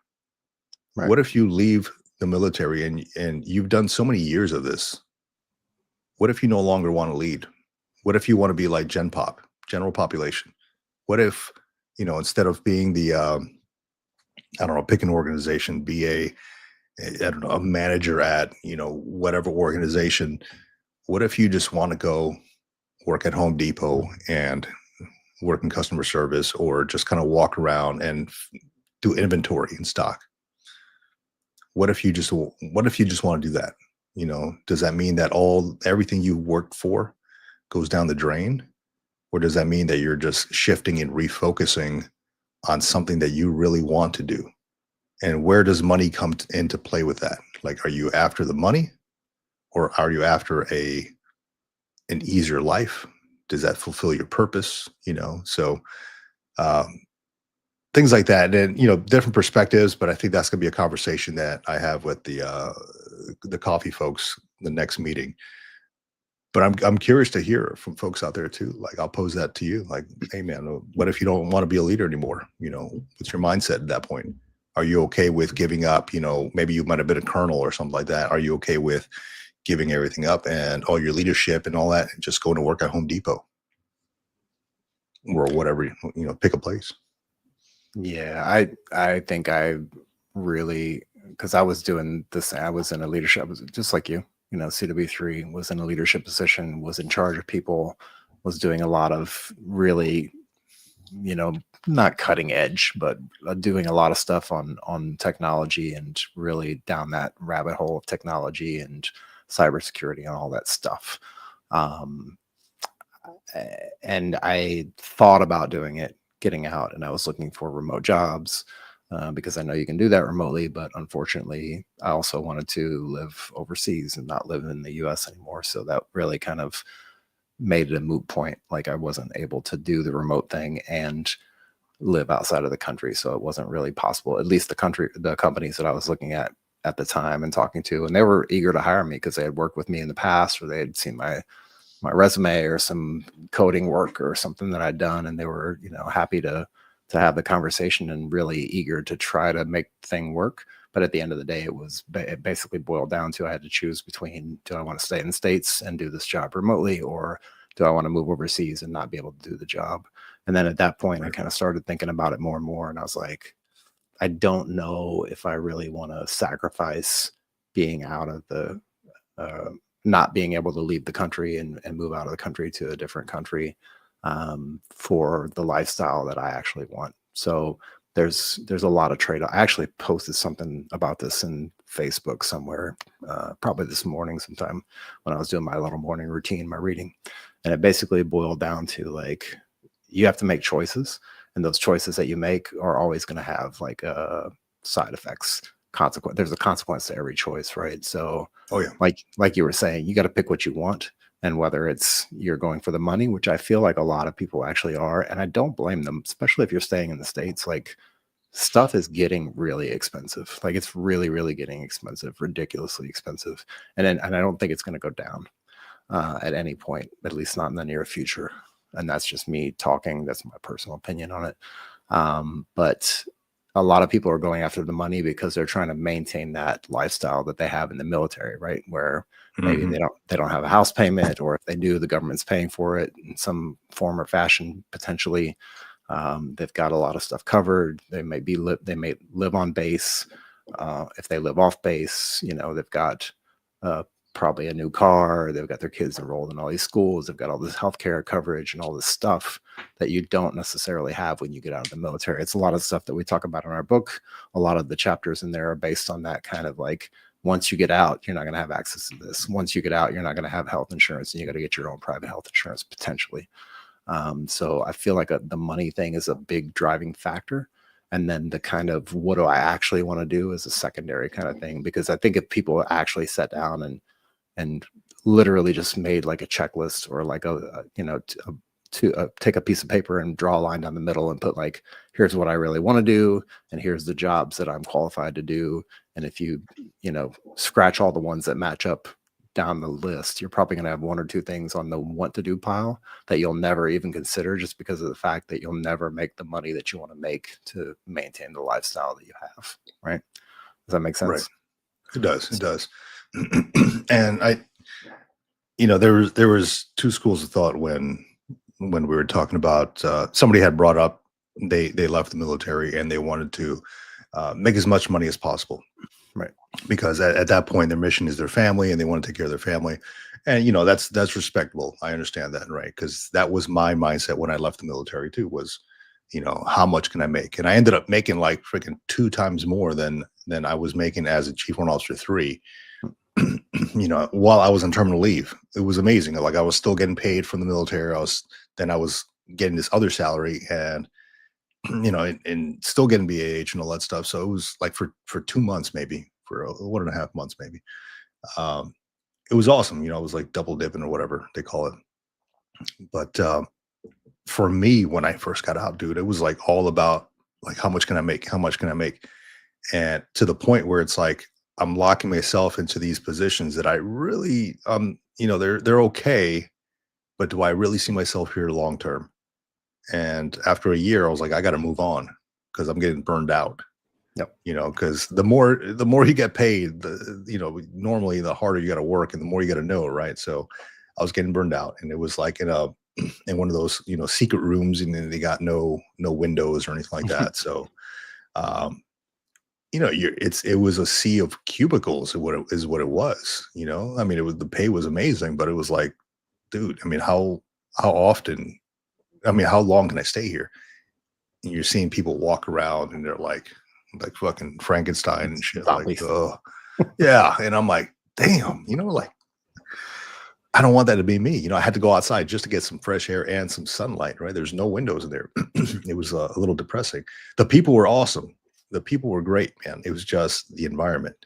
Right. What if you leave the military and you've done so many years of this? What if you no longer want to lead? What if you want to be like Gen Pop, general population? What if, instead of being the I don't know, pick an organization, be I don't know, a manager at, whatever organization. What if you just want to go work at Home Depot and work in customer service, or just kind of walk around and do inventory and stock? What if you just want to do that? Does that mean that everything you worked for goes down the drain? Or does that mean that you're just shifting and refocusing on something that you really want to do? And where does money come into play with that? Like, are you after the money, or are you after an easier life? Does that fulfill your purpose? So um, things like that, and different perspectives. But I think that's going to be a conversation that I have with the coffee folks the next meeting. But I'm curious to hear from folks out there too. Like, I'll pose that to you. Like, hey man, what if you don't want to be a leader anymore? What's your mindset at that point? Are you okay with giving up? Maybe you might have been a colonel or something like that. Are you okay with giving everything up and all your leadership and all that, and just going to work at Home Depot or whatever? Pick a place. Yeah, I think I really, because I was doing this, I was in a leadership, I was just like you, CW3, was in a leadership position, was in charge of people, was doing a lot of really, not cutting edge, but doing a lot of stuff on technology, and really down that rabbit hole of technology and cybersecurity and all that stuff. Um, and I thought about doing it, getting out, and I was looking for remote jobs because I know you can do that remotely. But unfortunately, I also wanted to live overseas and not live in the US anymore. So that really kind of made it a moot point. Like, I wasn't able to do the remote thing and live outside of the country. So it wasn't really possible, at least the companies that I was looking at the time and talking to, and they were eager to hire me because they had worked with me in the past, or they had seen my resume or some coding work or something that I'd done, and they were happy to have the conversation and really eager to try to make the thing work. But at the end of the day, it basically boiled down to, I had to choose between, do I want to stay in the States and do this job remotely, or do I want to move overseas and not be able to do the job? And then at that point, I kind of started thinking about it more and more, and I was like, I don't know if I really want to sacrifice being out of the uh, not being able to leave the country and move out of the country to a different country for the lifestyle that I actually want. So there's a lot of trade. I actually posted something about this in Facebook somewhere, probably this morning sometime, when I was doing my little morning routine, my reading. And it basically boiled down to, like, you have to make choices, and those choices that you make are always going to have like side effects, consequence. There's a consequence to every choice, right? So Oh yeah. like you were saying, you got to pick what you want, and whether it's you're going for the money, which I feel like a lot of people actually are, and I don't blame them, especially if you're staying in the States. Like, stuff is getting really expensive. Like, it's really, really getting expensive, ridiculously expensive, and I don't think it's going to go down at any point, at least not in the near future. And that's just me talking. That's my personal opinion on it. But a lot of people are going after the money because they're trying to maintain that lifestyle that they have in the military, right? Where maybe Mhm. they don't have a house payment, or if they do, the government's paying for it in some form or fashion, potentially. They've got a lot of stuff covered. They may live on base. If they live off base, they've got uh, probably a new car. They've got their kids enrolled in all these schools. They've got all this healthcare coverage and all this stuff that you don't necessarily have when you get out of the military. It's a lot of stuff that we talk about in our book. A lot of the chapters in there are based on that kind of, like, once you get out, you're not going to have access to this. Once you get out, you're not going to have health insurance, and you got to get your own private health insurance potentially. So I feel like the money thing is a big driving factor. And then the kind of, what do I actually want to do, is a secondary kind of thing. Because I think if people actually sat down and literally just made like a checklist, or like to take a piece of paper and draw a line down the middle and put like, here's what I really want to do, and here's the jobs that I'm qualified to do. And if you scratch all the ones that match up down the list, you're probably going to have one or two things on the want to do pile that you'll never even consider, just because of the fact that you'll never make the money that you want to make to maintain the lifestyle that you have. Right? Does that make sense? Right. It does. It does. And there was two schools of thought when we were talking about, somebody had brought up, they left the military and they wanted to make as much money as possible. Right. Because at that point, their mission is their family and they want to take care of their family. And, that's respectable. I understand that. Right. Because that was my mindset when I left the military too, was, how much can I make? And I ended up making like freaking 2 times more than I was making as a Chief Warrant Officer 3, while I was on terminal leave. It was amazing. Like, I was still getting paid from the military. I was getting this other salary and, and still getting BAH and all that stuff. So it was like for 2 months, maybe for 1.5 months, maybe. It was awesome. It was like double dipping or whatever they call it. But for me, when I first got out, dude, it was like all about like, how much can I make? How much can I make? And to the point where it's like, I'm locking myself into these positions that I really, they're okay, but do I really see myself here long term? And after a year, I was like, I got to move on because I'm getting burned out. Yep. Because the more you get paid, normally the harder you got to work and the more you got to know, right? So I was getting burned out, and it was like in one of those secret rooms, and then they got no windows or anything like that. So, it was a sea of cubicles is what it was. I mean, the pay was amazing, but it was like, dude, I mean, how often? I mean, how long can I stay here? And you're seeing people walk around and they're like fucking Frankenstein and shit. Like, yeah. And I'm like, damn, like, I don't want that to be me. I had to go outside just to get some fresh air and some sunlight, right? There's no windows in there. It was a little depressing. The people were awesome. The people were great, man. It was just the environment,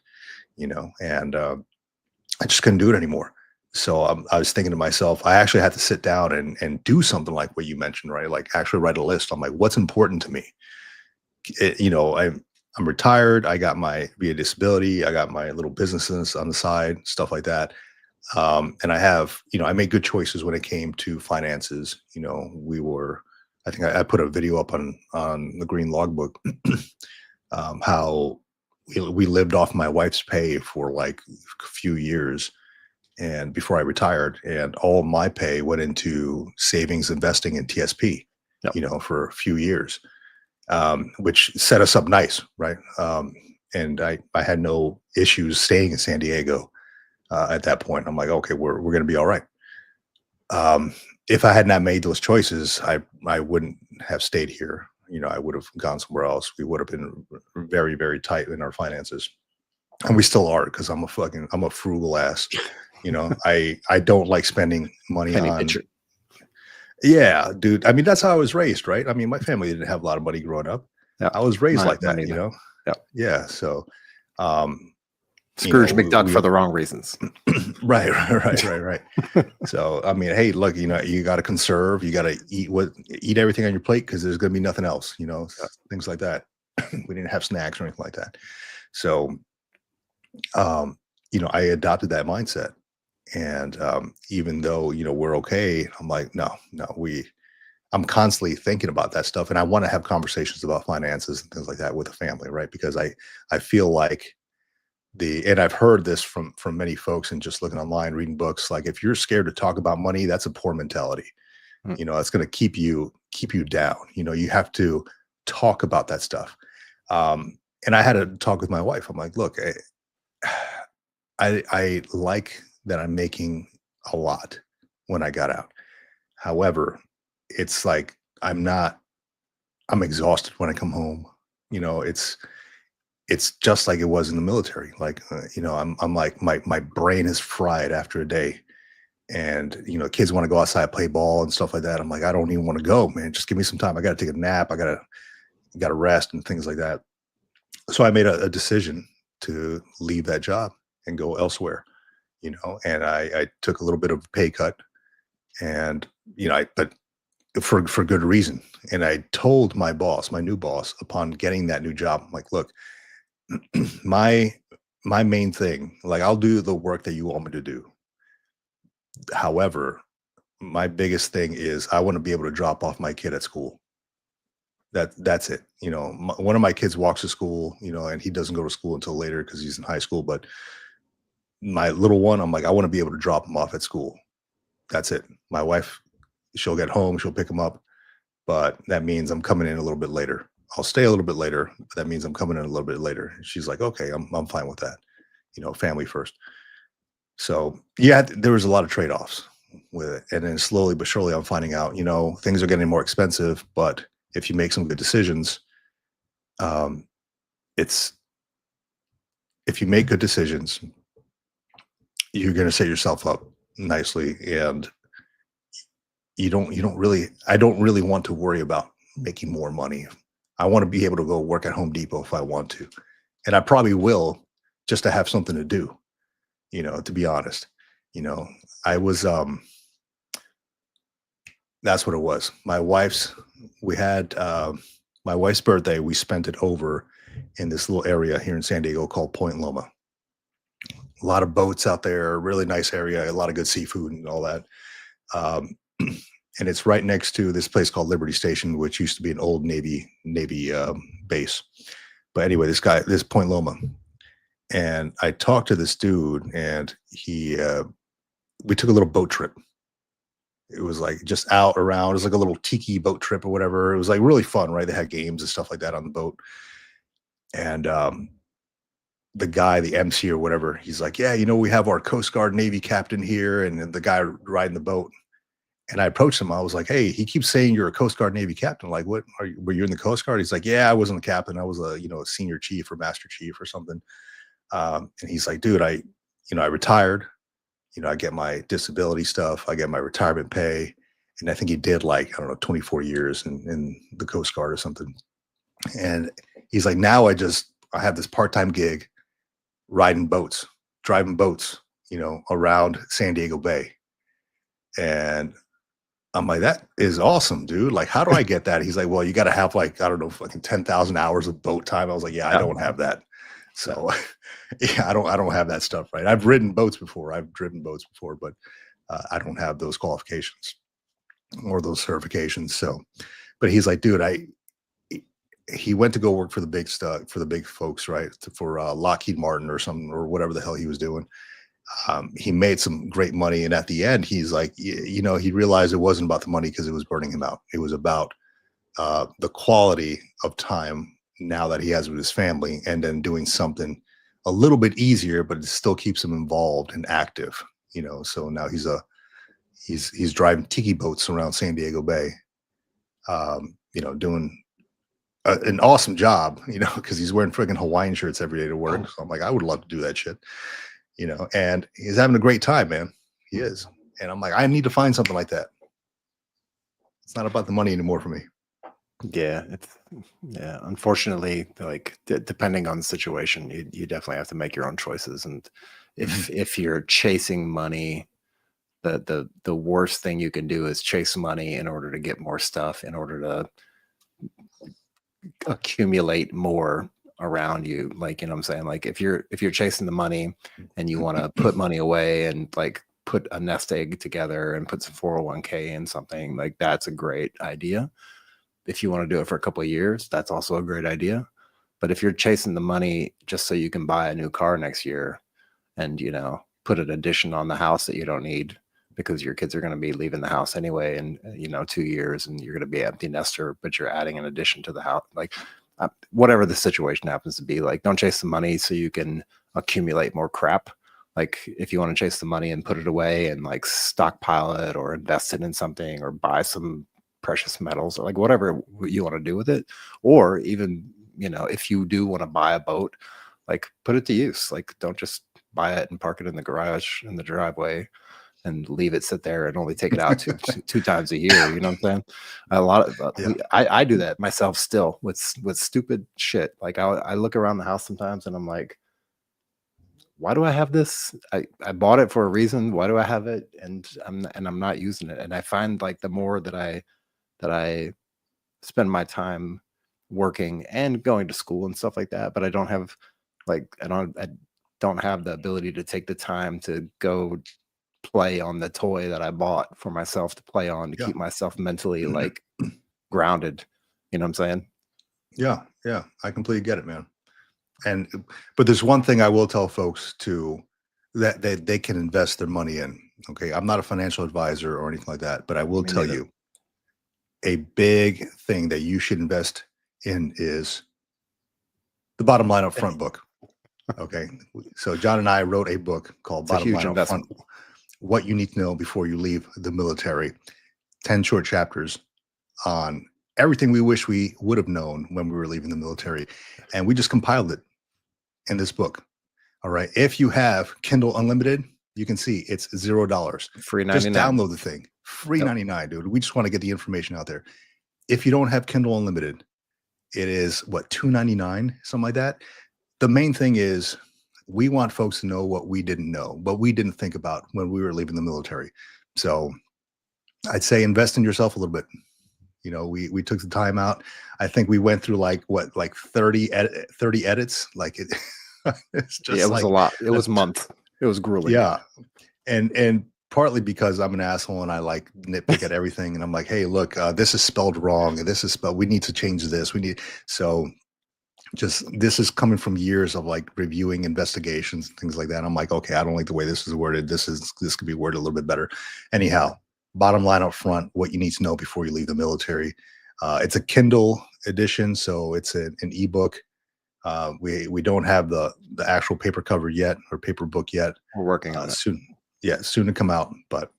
and I just couldn't do it anymore. So I was thinking to myself, I actually had to sit down and do something like what you mentioned, right? Like actually write a list. I'm like, what's important to me? I'm retired. I got my VA disability. I got my little businesses on the side, stuff like that. And I have, I made good choices when it came to finances. I think I put a video up on the Green Logbook, how we lived off my wife's pay for like a few years. And before I retired, and all my pay went into savings, investing in TSP, Yep. for a few years, which set us up nice. Right. And I had no issues staying in San Diego. At that point, I'm like, okay, we're going to be all right. If I had not made those choices, I wouldn't have stayed here. I would have gone somewhere else. We would have been very, very tight in our finances, and we still are, because I'm a frugal ass. I don't like spending money Penny on. pitcher. Yeah, dude. I mean, that's how I was raised, right? I mean, my family didn't have a lot of money growing up. Yep. I was raised like that, Mine either. Yep. Yeah. So, Scrooge McDuck for the wrong reasons. Right. So, I mean, hey, look, you got to conserve. You got to eat everything on your plate, because there's going to be nothing else. Things like that. We didn't have snacks or anything like that. So, I adopted that mindset, and even though we're okay, I'm like, no, I'm constantly thinking about that stuff, and I want to have conversations about finances and things like that with the family, right? Because I feel like and I've heard this from many folks, and just looking online, reading books, like, if you're scared to talk about money, that's a poor mentality. It's going to keep you down. You have to talk about that stuff. And I had a talk with my wife. I'm like, look, I like that I'm making a lot when I got out. However, it's like, I'm exhausted when I come home. It's just like it was in the military. Like, I'm like, my brain is fried after a day, and, kids want to go outside, play ball and stuff like that. I'm like, I don't even want to go, man. Just give me some time. I got to take a nap. I got to rest and things like that. So I made a decision to leave that job and go elsewhere, and I took a little bit of a pay cut, and, but for good reason. And I told my boss, my new boss, upon getting that new job, I'm like, look, my my main thing, like I'll do the work that you want me to do. However, my biggest thing is I want to be able to drop off my kid at school. That's it. One of my kids walks to school, and he doesn't go to school until later because he's in high school. But my little one, I'm like, I want to be able to drop him off at school. That's it. My wife, she'll get home, she'll pick him up, but that means I'm coming in a little bit later. I'll stay a little bit later, but that means I'm coming in a little bit later. And she's like, okay, I'm fine with that. Family first. So yeah, there was a lot of trade-offs with it. And then slowly but surely I'm finding out, things are getting more expensive, but if you make some good decisions, um, it's if you make good decisions, you're going to set yourself up nicely. And I don't really want to worry about making more money. I want to be able to go work at Home Depot if I want to. And I probably will, just to have something to do, to be honest. You know, I was That's what it was. We had my wife's birthday, we spent it over in this little area here in San Diego called Point Loma. A lot of boats out there, really nice area, a lot of good seafood and all that. Um, and it's right next to this place called Liberty Station, which used to be an old Navy base. But anyway, this Point Loma, and I talked to this dude, and we took a little boat trip. It was like just out around. It was like a little tiki boat trip or whatever. It was like really fun, right? They had games and stuff like that on the boat. And the guy, the MC or whatever, he's like, "Yeah, we have our Coast Guard Navy captain here," and then the guy riding the boat. And I approached him. I was like, "Hey, he keeps saying you're a Coast Guard Navy captain. Like, what were you in the Coast Guard?" He's like, "Yeah, I wasn't a captain. I was a senior chief or master chief or something." And he's like, "Dude, I retired. I get my disability stuff. I get my retirement pay." And I think he did like, I don't know, 24 years in the Coast Guard or something. And he's like, "Now I have this part-time gig riding boats, driving boats, around San Diego Bay." And I'm like, "That is awesome, dude. Like, how do I get that?" He's like, "Well, you got to have like, I don't know, fucking 10,000 hours of boat time." I was like, "Yeah, I Yeah. don't have that." So yeah, I don't have that stuff, right? I've ridden boats before. I've driven boats before, but I don't have those qualifications or those certifications. So, but he's like, "Dude, he went to go work for the big stuff, for the big folks, right? For Lockheed Martin or something or whatever the hell he was doing." He made some great money, and at the end, he's like, he realized it wasn't about the money because it was burning him out. It was about the quality of time now that he has with his family, and then doing something a little bit easier, but it still keeps him involved and active. So now he's driving tiki boats around San Diego Bay, doing an awesome job, because he's wearing freaking Hawaiian shirts every day to work. So I'm like, I would love to do that shit, and he's having a great time, man. He is. And I'm like, I need to find something like that. It's not about the money anymore for me. Yeah, unfortunately, like depending on the situation, you definitely have to make your own choices. And if you're chasing money, the worst thing you can do is chase money in order to get more stuff, in order to accumulate more around you. Like, what I'm saying? Like if you're chasing the money and you want to put money away and like put a nest egg together and put some 401k in something, like that's a great idea. If you want to do it for a couple of years, that's also a great idea. But if you're chasing the money just so you can buy a new car next year and, put an addition on the house that you don't need because your kids are going to be leaving the house anyway in, 2 years, and you're going to be empty nester, but you're adding an addition to the house, like whatever the situation happens to be, like don't chase the money so you can accumulate more crap. Like if you want to chase the money and put it away and like stockpile it or invest it in something or buy some precious metals or like whatever you want to do with it, or even if you do want to buy a boat, like put it to use. Like don't just buy it and park it in the garage in the driveway and leave it sit there and only take it out two times a year. You know what I'm saying? A lot of Yeah. I do that myself still with stupid shit. Like I look around the house sometimes and I'm like, why do I have this? I bought it for a reason. Why do I have it? And I'm not using it. And I find like the more that I that I spend my time working and going to school and stuff like that, but I don't have I don't have the ability to take the time to go play on the toy that I bought for myself to play on to Yeah. keep myself mentally like grounded. You know what I'm saying? Yeah. Yeah. I completely get it, man. But there's one thing I will tell folks too, that they can invest their money in. Okay. I'm not a financial advisor or anything like that, but I will Me tell neither. you a big thing that you should invest in is the bottom line up front book. Okay. So John and I wrote a book called It's a Bottom huge Line Up Front: investment. What You Need to Know Before You Leave the Military. 10 short chapters on everything we wish we would have known when we were leaving the military. And we just compiled it in this book. All right. If you have Kindle Unlimited, you can see it's $0. Free Just 99. download the thing. Free Yep. 99, dude. We just want to get the information out there. If you don't have Kindle Unlimited, it is what, $2.99, something like that. The main thing is we want folks to know what we didn't know, what we didn't think about when we were leaving the military. So I'd say invest in yourself a little bit. You know, we took the time out. I think we went through like 30 edits. Like it, it's just Yeah, it was like a lot. It was a month. It was grueling. yeah. And partly because I'm an asshole and I like nitpick at everything. And I'm like, hey, look, this is spelled wrong. And this is spelled, we need to change this. So just, this is coming from years of like reviewing investigations and things like that. I'm like, okay, I don't like the way this is worded. This could be worded a little bit better. Anyhow, bottom line up front, what you need to know before you leave the military. It's a Kindle edition, so it's an ebook. We don't have the actual paper cover yet, or paper book yet. We're working on it. Soon. Yeah, soon to come out, but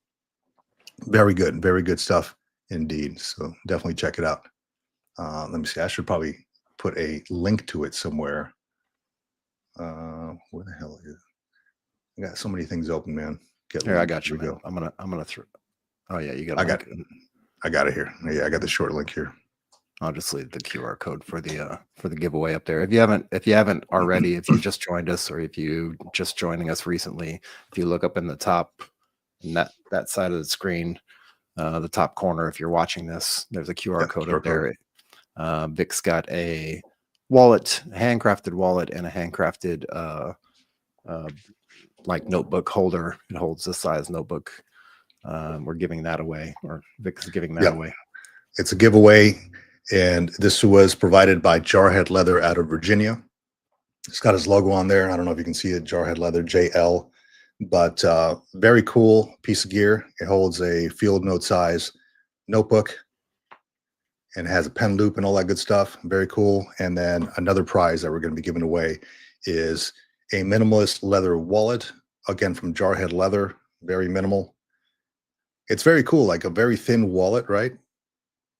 very good stuff indeed. So definitely check it out. Let me see. I should probably put a link to it somewhere. Where the hell is it? I got so many things open, man. Here, I got you, man. I'm gonna throw. Oh yeah, you got. I got it here. Yeah, I got the short link here. I'll just leave the QR code for the giveaway up there. If you haven't already, if you just joined us, or if you just joining us recently, if you look up in the top, in that side of the screen, the top corner, if you're watching this, there's a QR code up there. Vic's got a wallet, a handcrafted wallet, and a handcrafted like notebook holder. It holds this size notebook. We're giving that away, or Vic's giving that away. It's a giveaway, and this was provided by Jarhead Leather out of Virginia. It's got his logo on there. I don't know if you can see it, Jarhead Leather, JL, but very cool piece of gear. It holds a field note size notebook and has a pen loop and all that good stuff. Very cool. And then another prize that we're going to be giving away is a minimalist leather wallet, again from Jarhead Leather. Very minimal. It's very cool, like a very thin wallet, right?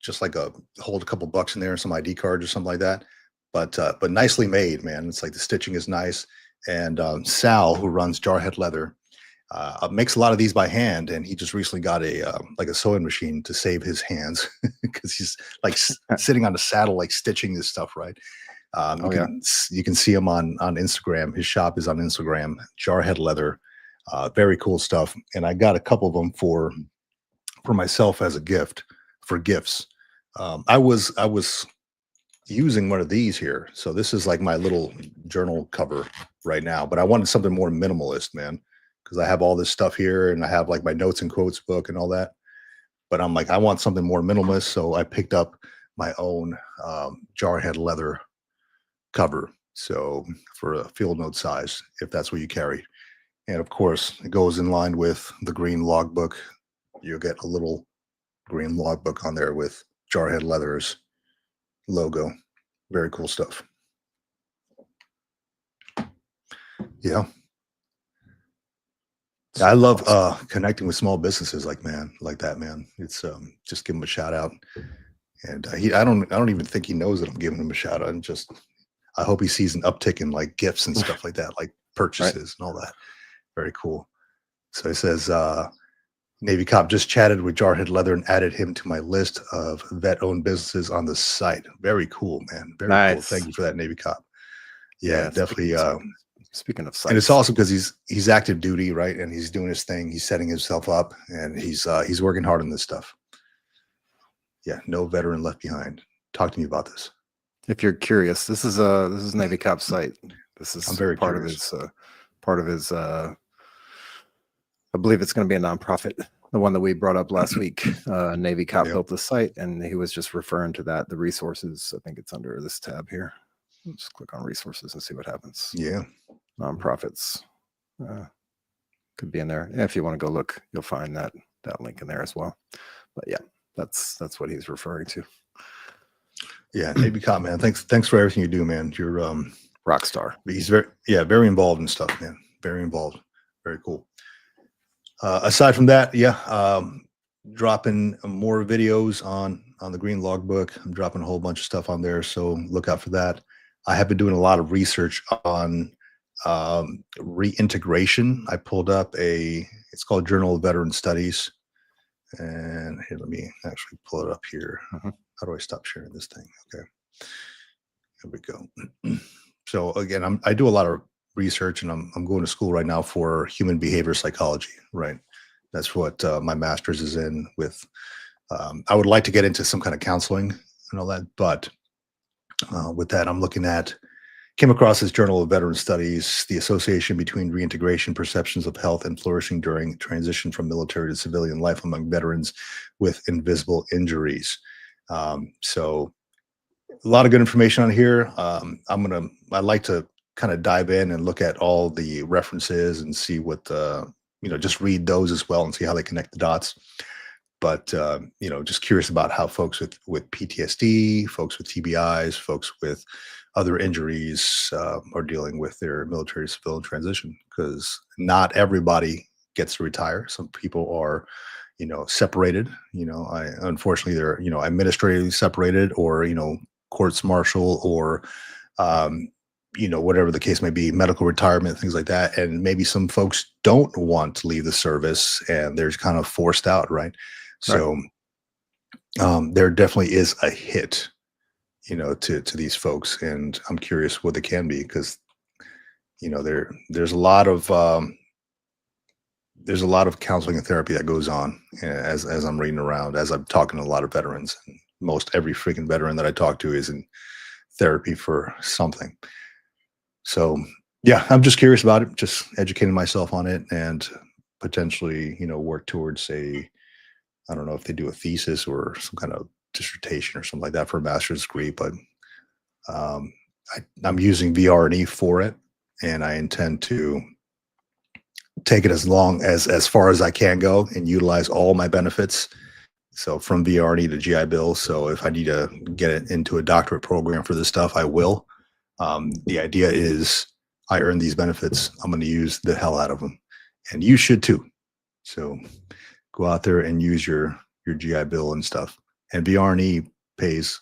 Just like hold a couple bucks in there, some ID cards or something like that. But nicely made, man. It's like the stitching is nice. And Sal, who runs Jarhead Leather, makes a lot of these by hand, and he just recently got a sewing machine to save his hands because he's like sitting on the saddle, like stitching this stuff, right? You can see him on Instagram. His shop is on Instagram, Jarhead Leather. Very cool stuff. And I got a couple of them for myself as a gift, for gifts. I was using one of these here. So this is like my little journal cover right now, but I wanted something more minimalist, man, because I have all this stuff here and I have like my notes and quotes book and all that. But I'm like, I want something more minimalist. So I picked up my own Jarhead Leather cover. So for a field note size, if that's what you carry. And of course, it goes in line with the green logbook. You'll get a little green logbook on there with Jarhead Leather's logo. Very cool stuff. Yeah. I love connecting with small businesses like that, man. It's just give him a shout out. And I don't even think he knows that I'm giving him a shout out. And just I hope he sees an uptick in like gifts and stuff like that, like purchases and all that. Very cool. So he says, Navy Cop just chatted with Jarhead Leather and added him to my list of vet-owned businesses on the site. Very cool, man. Very cool. Thank you for that, Navy Cop. Yeah, definitely. Speaking of sites, and it's awesome because he's active duty, right? And he's doing his thing. He's setting himself up, and he's working hard on this stuff. Yeah, no veteran left behind. Talk to me about this. If you're curious, this is Navy Cop's site. This I'm is very part of curious. his I believe it's going to be a nonprofit. The one that we brought up last week, Navy Cop Yep. built the site, and he was just referring to that. The resources, I think it's under this tab here. Just click on resources and see what happens. Yeah. Nonprofits could be in there. Yeah, if you want to go look, you'll find that link in there as well. But yeah, that's what he's referring to. Yeah, Navy Cop, man. Thanks for everything you do, man. You're rock star. He's very involved in stuff, man. Very involved. Very cool. Aside from that, dropping more videos on the Green Logbook. I'm dropping a whole bunch of stuff on there, so look out for that. I have been doing a lot of research on reintegration. I pulled up it's called Journal of Veteran Studies, and here, let me actually pull it up here. How do I stop sharing this thing? Okay, here we go. So again, I do a lot of research, and I'm going to school right now for human behavior psychology. Right, that's what my master's is in. With I would like to get into some kind of counseling and all that, but with that, came across this Journal of Veteran Studies, the association between reintegration, perceptions of health, and flourishing during transition from military to civilian life among veterans with invisible injuries. So a lot of good information on here. I like to kind of dive in and look at all the references and see what just read those as well and see how they connect the dots. But just curious about how folks with PTSD, folks with TBIs, folks with other injuries are dealing with their military civilian transition, because not everybody gets to retire. Some people are separated. Unfortunately, they're administratively separated, or courts martial, or whatever the case may be, medical retirement, things like that. And maybe some folks don't want to leave the service, and they're kind of forced out, right? So there definitely is a hit, to these folks, and I'm curious what they can be, because there's a lot of counseling and therapy that goes on as I'm reading around, as I'm talking to a lot of veterans. And most every freaking veteran that I talk to is in therapy for something. So yeah, I'm just curious about it, just educating myself on it, and potentially, work towards I don't know if they do a thesis or some kind of dissertation or something like that for a master's degree, but I'm using VR&E for it, and I intend to take it as far as I can go and utilize all my benefits. So from VR&E to GI Bill. So if I need to get it into a doctorate program for this stuff, I will. The idea is I earn these benefits. I'm going to use the hell out of them, and you should too. So go out there and use your GI Bill and stuff. And VR&E pays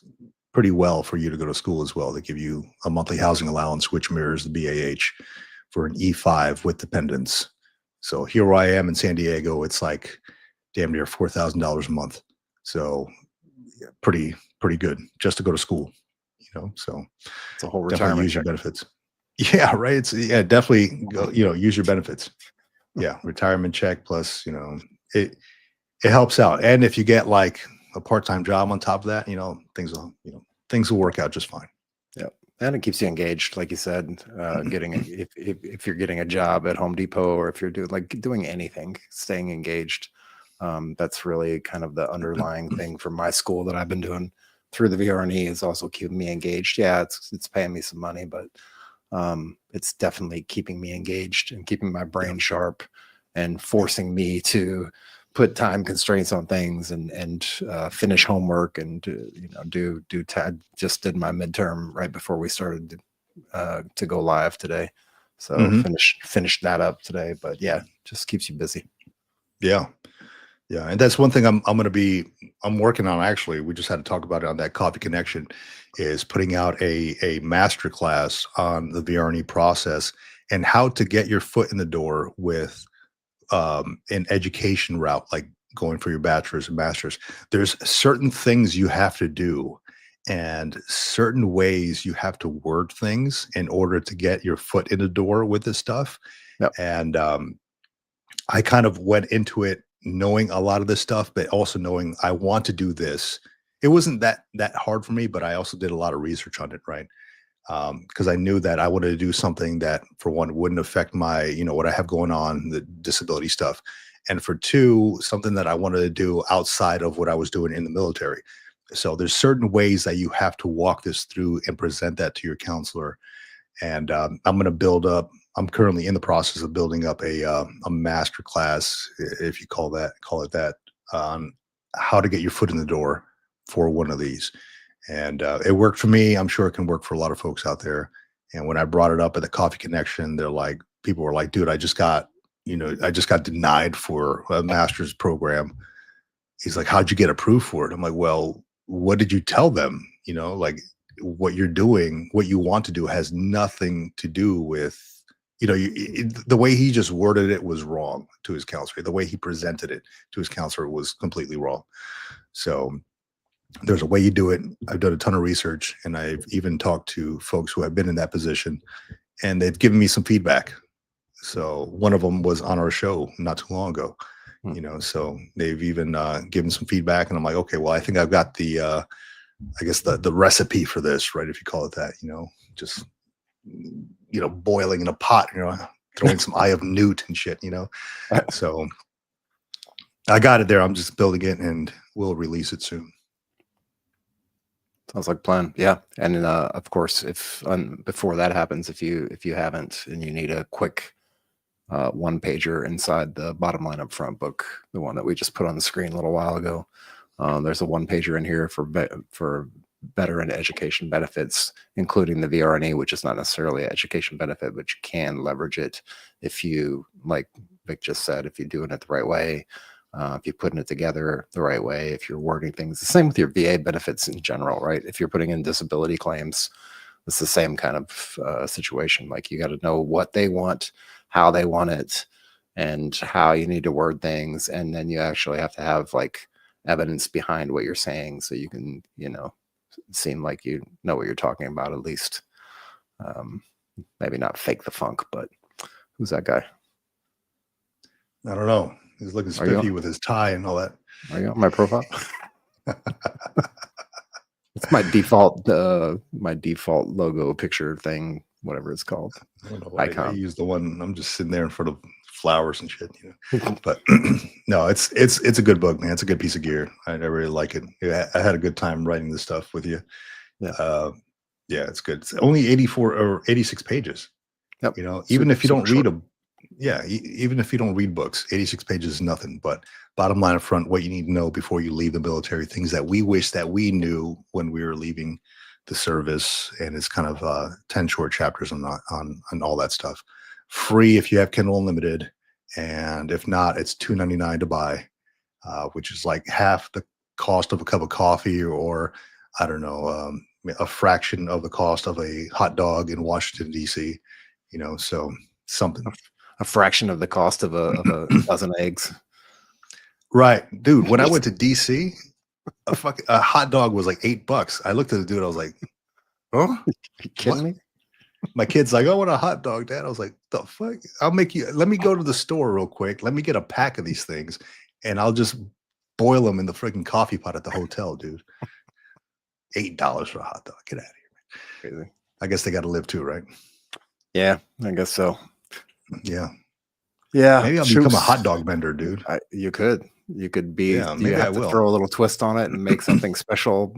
pretty well for you to go to school as well. They give you a monthly housing allowance, which mirrors the BAH, for an E5 with dependents. So here where I am in San Diego, it's like damn near $4,000 a month. So yeah, pretty good just to go to school, so it's a whole definitely retirement use your check. benefits. Yeah, right. It's definitely go, use your benefits. Yeah, retirement check plus, it helps out. And if you get like a part-time job on top of that, things will work out just fine. Yeah. And it keeps you engaged, like you said, if you're getting a job at Home Depot, or if you're doing anything, staying engaged. That's really kind of the underlying thing for my school that I've been doing through the VR&E, is also keeping me engaged. Yeah, it's paying me some money, but it's definitely keeping me engaged and keeping my brain sharp, and forcing me to put time constraints on things and finish homework and just did my midterm right before we started to go live today. So finished that up today, but yeah, just keeps you busy. Yeah. Yeah. And that's one thing I'm working on. Actually, we just had to talk about it on that Coffee Connection, is putting out a master class on the VR&E process and how to get your foot in the door with an education route, like going for your bachelor's and master's. There's certain things you have to do and certain ways you have to word things in order to get your foot in the door with this stuff. Yep. And I kind of went into it knowing a lot of this stuff, but also knowing I want to do this it wasn't that hard for me, but I also did a lot of research on it, right? Because I knew that I wanted to do something that, for one, wouldn't affect my, what I have going on, the disability stuff, and for two, something that I wanted to do outside of what I was doing in the military. So there's certain ways that you have to walk this through and present that to your counselor. And I'm going to build up. I'm currently in the process of building up a master class, if you call it that, on how to get your foot in the door for one of these. And it worked for me. I'm sure it can work for a lot of folks out there. And when I brought it up at the Coffee Connection, people were like, "Dude, I just got denied for a master's program." He's like, "How'd you get approved for it?" I'm like, "Well, what did you tell them? Like, what you're doing, what you want to do, has nothing to do with." The way he just worded it was wrong to his counselor. The way he presented it to his counselor was completely wrong. So there's a way you do it. I've done a ton of research, and I've even talked to folks who have been in that position, and they've given me some feedback. So one of them was on our show not too long ago, so they've even given some feedback, and I'm like, okay, well, I think I've got I guess the recipe for this, right? If you call it that, just, boiling in a pot, throwing some eye of newt and shit, so I got it there. I'm just building it, and we'll release it soon. Sounds like a plan. Yeah. And of course, if before that happens, if you haven't and you need a quick one pager inside the bottom line up front book, the one that we just put on the screen a little while ago, there's a one pager in here for veteran education benefits, including the VR&E, which is not necessarily an education benefit, but you can leverage it if you, like Vic just said, if you're doing it the right way. If you're putting it together the right way, if you're wording things, the same with your VA benefits in general, right? If you're putting in disability claims, it's the same kind of situation. Like, you got to know what they want, how they want it, and how you need to word things. And then you actually have to have like evidence behind what you're saying, so you can, seem like you know what you're talking about, at least. Maybe not fake the funk, but who's that guy? I don't know. He's looking spiffy with his tie and all that. Are you on my profile? It's my default logo picture thing, whatever it's called. I don't know. I use the one. I'm just sitting there in front of flowers and shit, But no, it's a good book, man. It's a good piece of gear. I really like it. I had a good time writing this stuff with you. Yeah. Yeah, it's good. It's only 84 or 86 pages. Yep. Even if you don't read them. Yeah, even if you don't read books, 86 pages is nothing. But bottom line up front, what you need to know before you leave the military, things that we wish that we knew when we were leaving the service, and it's kind of 10 short chapters on all that stuff. Free if you have Kindle Unlimited, and if not, it's $2.99 to buy, which is like half the cost of a cup of coffee, or I don't know, a fraction of the cost of a hot dog in Washington D.C. So something. A fraction of the cost of a dozen eggs. Right. Dude, when I went to DC, a hot dog was like $8. I looked at the dude, I was like, huh? Are you kidding me? My kid's like, I want a hot dog, Dad. I was like, the fuck? Let me go to the store real quick. Let me get a pack of these things, and I'll just boil them in the freaking coffee pot at the hotel, dude. $8 for a hot dog. Get out of here, man. Crazy. I guess they got to live too, right? Yeah, I guess so. Yeah. Maybe I'll become a hot dog vendor, dude. You could be. Yeah, maybe I will throw a little twist on it and make something special.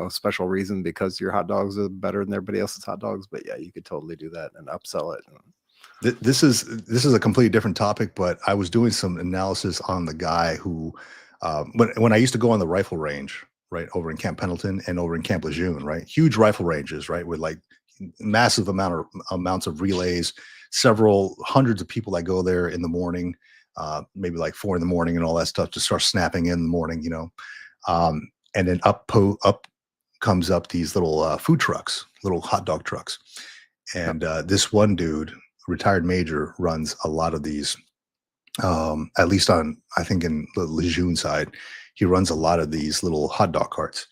Special reason because your hot dogs are better than everybody else's hot dogs. But yeah, you could totally do that and upsell it. This is a completely different topic, but I was doing some analysis on the guy who, when I used to go on the rifle range, right, over in Camp Pendleton and over in Camp Lejeune, right, huge rifle ranges, right, with like massive amounts of relays, several hundreds of people that go there in the morning, maybe like 4 in the morning and all that stuff, to start snapping in the morning, and then up comes up these little food trucks, little hot dog trucks. And this one dude, retired major, runs a lot of these, at least I think in the Lejeune side, he runs a lot of these little hot dog carts.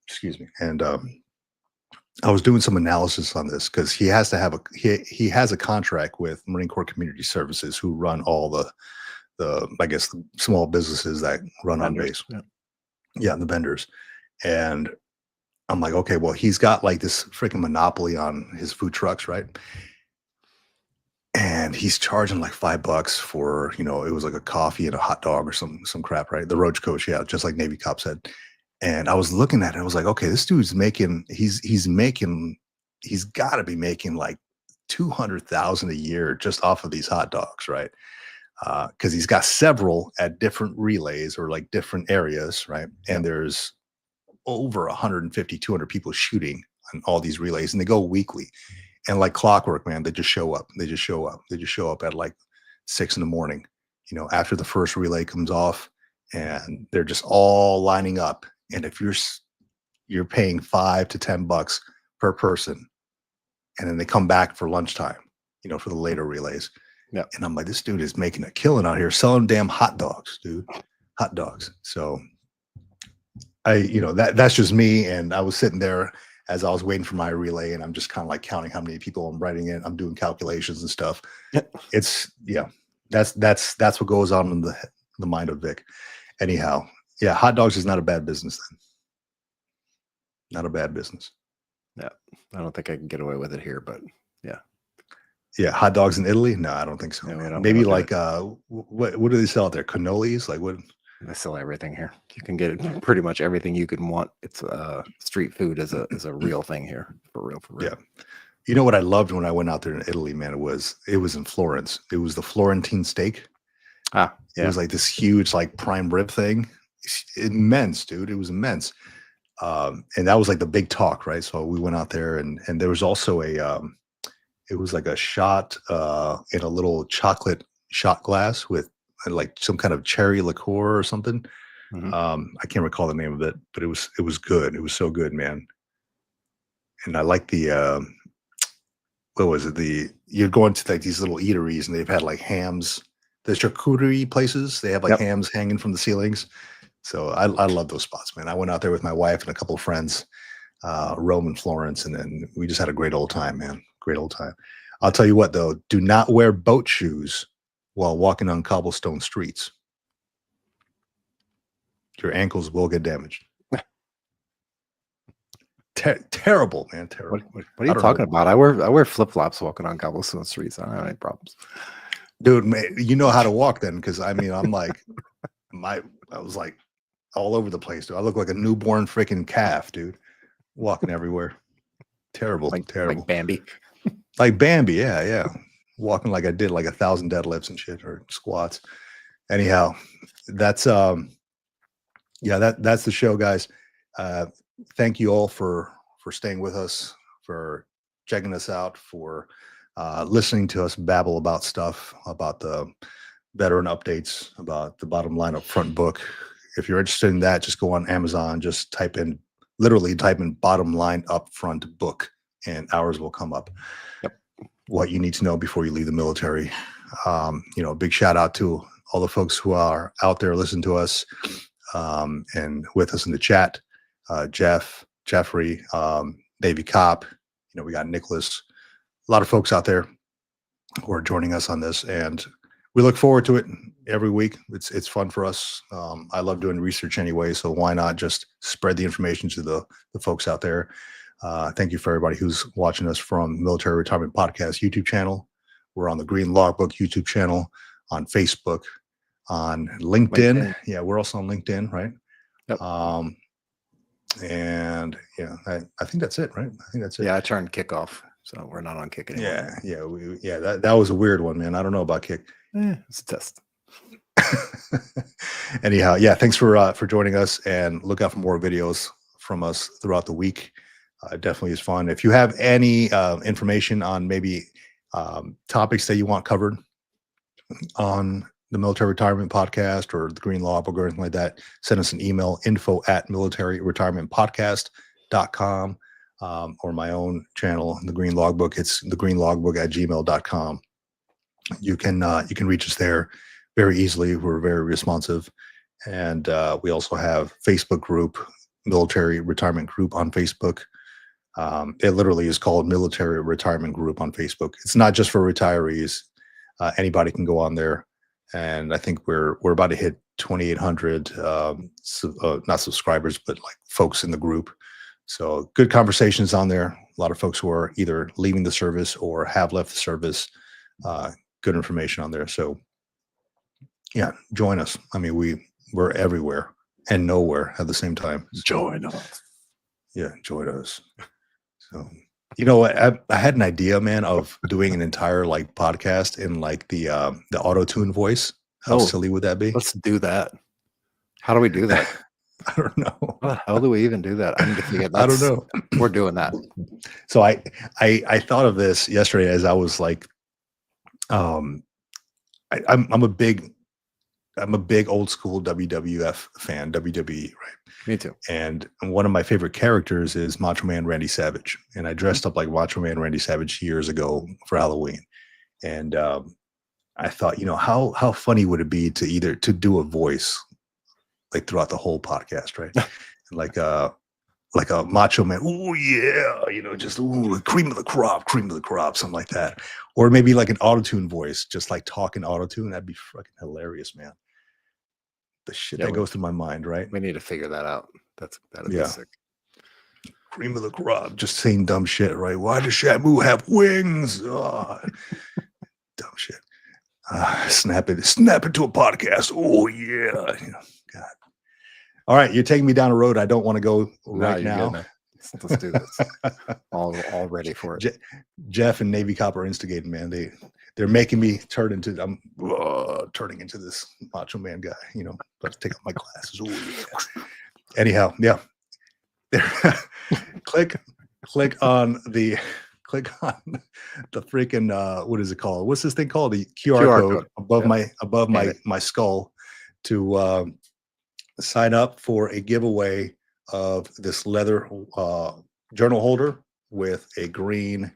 Excuse me. And I was doing some analysis on this because he has to have he has a contract with Marine Corps Community Services, who run all the I guess the small businesses that run on base. Yeah. Yeah, the vendors. And I'm like, okay, well, he's got like this freaking monopoly on his food trucks, right? And he's charging like $5 for, it was like a coffee and a hot dog or some crap, right? The Roach Coach, yeah, just like Navy Cop said. And I was looking at it, I was like, okay, this dude's making, he's got to be making like 200,000 a year just off of these hot dogs, right? Because he's got several at different relays or like different areas, right? And there's over 150, 200 people shooting on all these relays, and they go weekly. And like clockwork, man, they just show up. They just show up. They just show up at like 6 in the morning, after the first relay comes off, and they're just all lining up. And if you're paying $5 to $10 per person, and then they come back for lunchtime, for the later relays. Yeah. And I'm like, this dude is making a killing out here selling damn hot dogs, dude. Hot dogs. So that's just me. And I was sitting there as I was waiting for my relay, and I'm just kind of like counting how many people I'm writing in. I'm doing calculations and stuff. It's that's what goes on in the mind of Vic. Anyhow, yeah, hot dogs is not a bad business then. Not a bad business. Yeah, I don't think I can get away with it here, but yeah. Yeah, hot dogs in Italy? No, I don't think so. No, maybe like what do they sell out there? Cannolis? Like what? They sell everything here. You can get pretty much everything you can want. It's street food is a real thing here, for real. Yeah. You know what I loved when I went out there in Italy, man? It was in Florence. It was the Florentine steak. Yeah. It was like this huge, like prime rib thing. It's immense, dude. It was immense. And that was like the big talk, right? So we went out there, and there was also it was like a shot in a little chocolate shot glass with like some kind of cherry liqueur or something. Mm-hmm. I can't recall the name of it, but it was good. It was so good, man. And I like the what was it? You're going to like these little eateries, and they've had like hams, the charcuterie places. They have like hams hanging from the ceilings. So I love those spots, man. I went out there with my wife and a couple of friends, Rome and Florence, and then we just had a great old time, man. Great old time. I'll tell you what, though, do not wear boat shoes while walking on cobblestone streets. Your ankles will get damaged. Terrible, man. Terrible. What are you talking about? I wear flip flops walking on cobblestone streets. I don't have any problems, dude. Man, you know how to walk then, because I mean, I'm like, I was like all over the place, dude. I look like a newborn freaking calf, dude, walking everywhere. Terrible, terrible. Like Bambi. Like Bambi, yeah. Walking like I did like 1,000 deadlifts and shit, or squats. Anyhow, that's that's the show, guys. Thank you all for staying with us, for checking us out, for listening to us babble about stuff, about the veteran updates, about the bottom line up front book. If you're interested in that, just go on Amazon, just literally type in bottom line up front book, and ours will come up. Yep. What you need to know before you leave the military. Big shout out to all the folks who are out there listening to us and with us in the chat. Jeff, Jeffrey, Navy Cop, we got Nicholas, a lot of folks out there who are joining us on this, and we look forward to it every week. It's fun for us. I love doing research anyway, so why not just spread the information to the folks out there. Thank you for everybody who's watching us from Military Retirement Podcast YouTube channel. We're on the Green Logbook YouTube channel, on Facebook, on LinkedIn. Yeah, we're also on LinkedIn, right? Yep. And yeah, I think that's it, right? I think that's it. Yeah, I turned kick off, so we're not on kick anymore. Yeah. That was a weird one, man. I don't know about kick. It's a test. Anyhow, yeah, thanks for joining us, and look out for more videos from us throughout the week. Definitely is fun. If you have any information on maybe topics that you want covered on the Military Retirement Podcast or the Green Logbook or anything like that, send us an email, info@militaryretirementpodcast.com, or my own channel, the Green Logbook. It's thegreenlogbook@gmail.com. You can reach us there very easily. We're very responsive. And we also have Facebook group, Military Retirement Group on Facebook. It literally is called Military Retirement Group on Facebook. It's not just for retirees. Anybody can go on there. And I think we're about to hit 2,800 not subscribers, but like folks in the group. So good conversations on there. A lot of folks who are either leaving the service or have left the service. Good information on there. So yeah, join us. I mean, we're everywhere and nowhere at the same time. Join us. Yeah, join us. So, you know what? I had an idea, man, of doing an entire like podcast in like the auto tune voice. How Oh, silly would that be? Let's do that. How do we do that? I don't know. How the hell do we even do that? I need to figure. I don't know. We're doing that. So I thought of this yesterday as I was like, I'm a big old school WWF fan, WWE, right? Me too. And one of my favorite characters is Macho Man Randy Savage. And I dressed up like Macho Man Randy Savage years ago for Halloween. And I thought, you know, how funny would it be to do a voice like throughout the whole podcast, right? like a Macho Man, oh yeah, you know, just cream of the crop, something like that. Or maybe like an autotune voice, just like talking autotune. That'd be fucking hilarious, man. The shit that goes through my mind, right? We need to figure that out. That'd be sick. Cream of the crop, just saying dumb shit, right? Why does Shamu have wings? Oh, dumb shit. Snap it to a podcast. Oh yeah, you know, God. All right, you're taking me down a road I don't want to go right now. Let's do this. all ready for it. Jeff and Navy Cop are instigating, man. They're making me turn into turning into this Macho Man guy. You know, let's take off my glasses. Ooh, yeah. Anyhow, yeah. click on the freaking what is it called? What's this thing called? The QR code above my skull to sign up for a giveaway of this leather journal holder with a green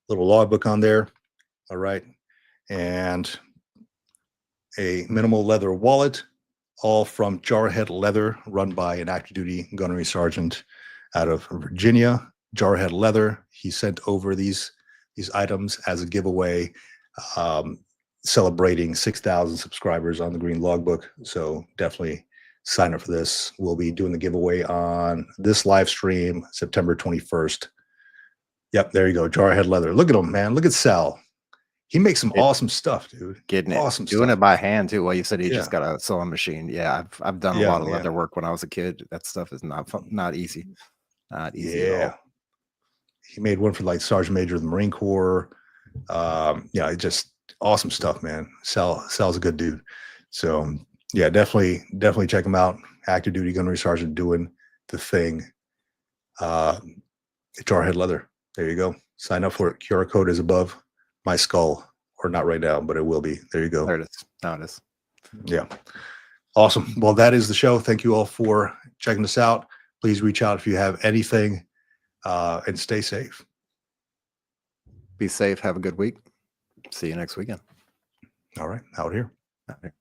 little logbook on there. All right. And a minimal leather wallet, all from Jarhead Leather, run by an active duty gunnery sergeant out of Virginia. Jarhead Leather. He sent over these items as a giveaway, celebrating 6,000 subscribers on the green logbook. So definitely sign up for this. We'll be doing the giveaway on this live stream, September 21st. Yep, there you go. Jarhead Leather. Look at him, man. Look at Sal. He makes some awesome stuff, dude. Getting awesome doing stuff. it by hand too. Well, you said he just got a sewing machine. Yeah, I've done a lot of leather work when I was a kid. That stuff is not easy. Not easy at all. He made one for like Sergeant Major of the Marine Corps. Yeah, just awesome stuff, man. Sal's a good dude. So yeah, definitely check him out. Active duty gunnery sergeant doing the thing. Jarhead Leather. There you go. Sign up for it. QR code is above my skull, or not right now, but it will be. There you go. There it is. Now it is. Yeah. Awesome. Well, that is the show. Thank you all for checking us out. Please reach out if you have anything, and stay safe. Be safe. Have a good week. See you next weekend. All right. Out here. Out here.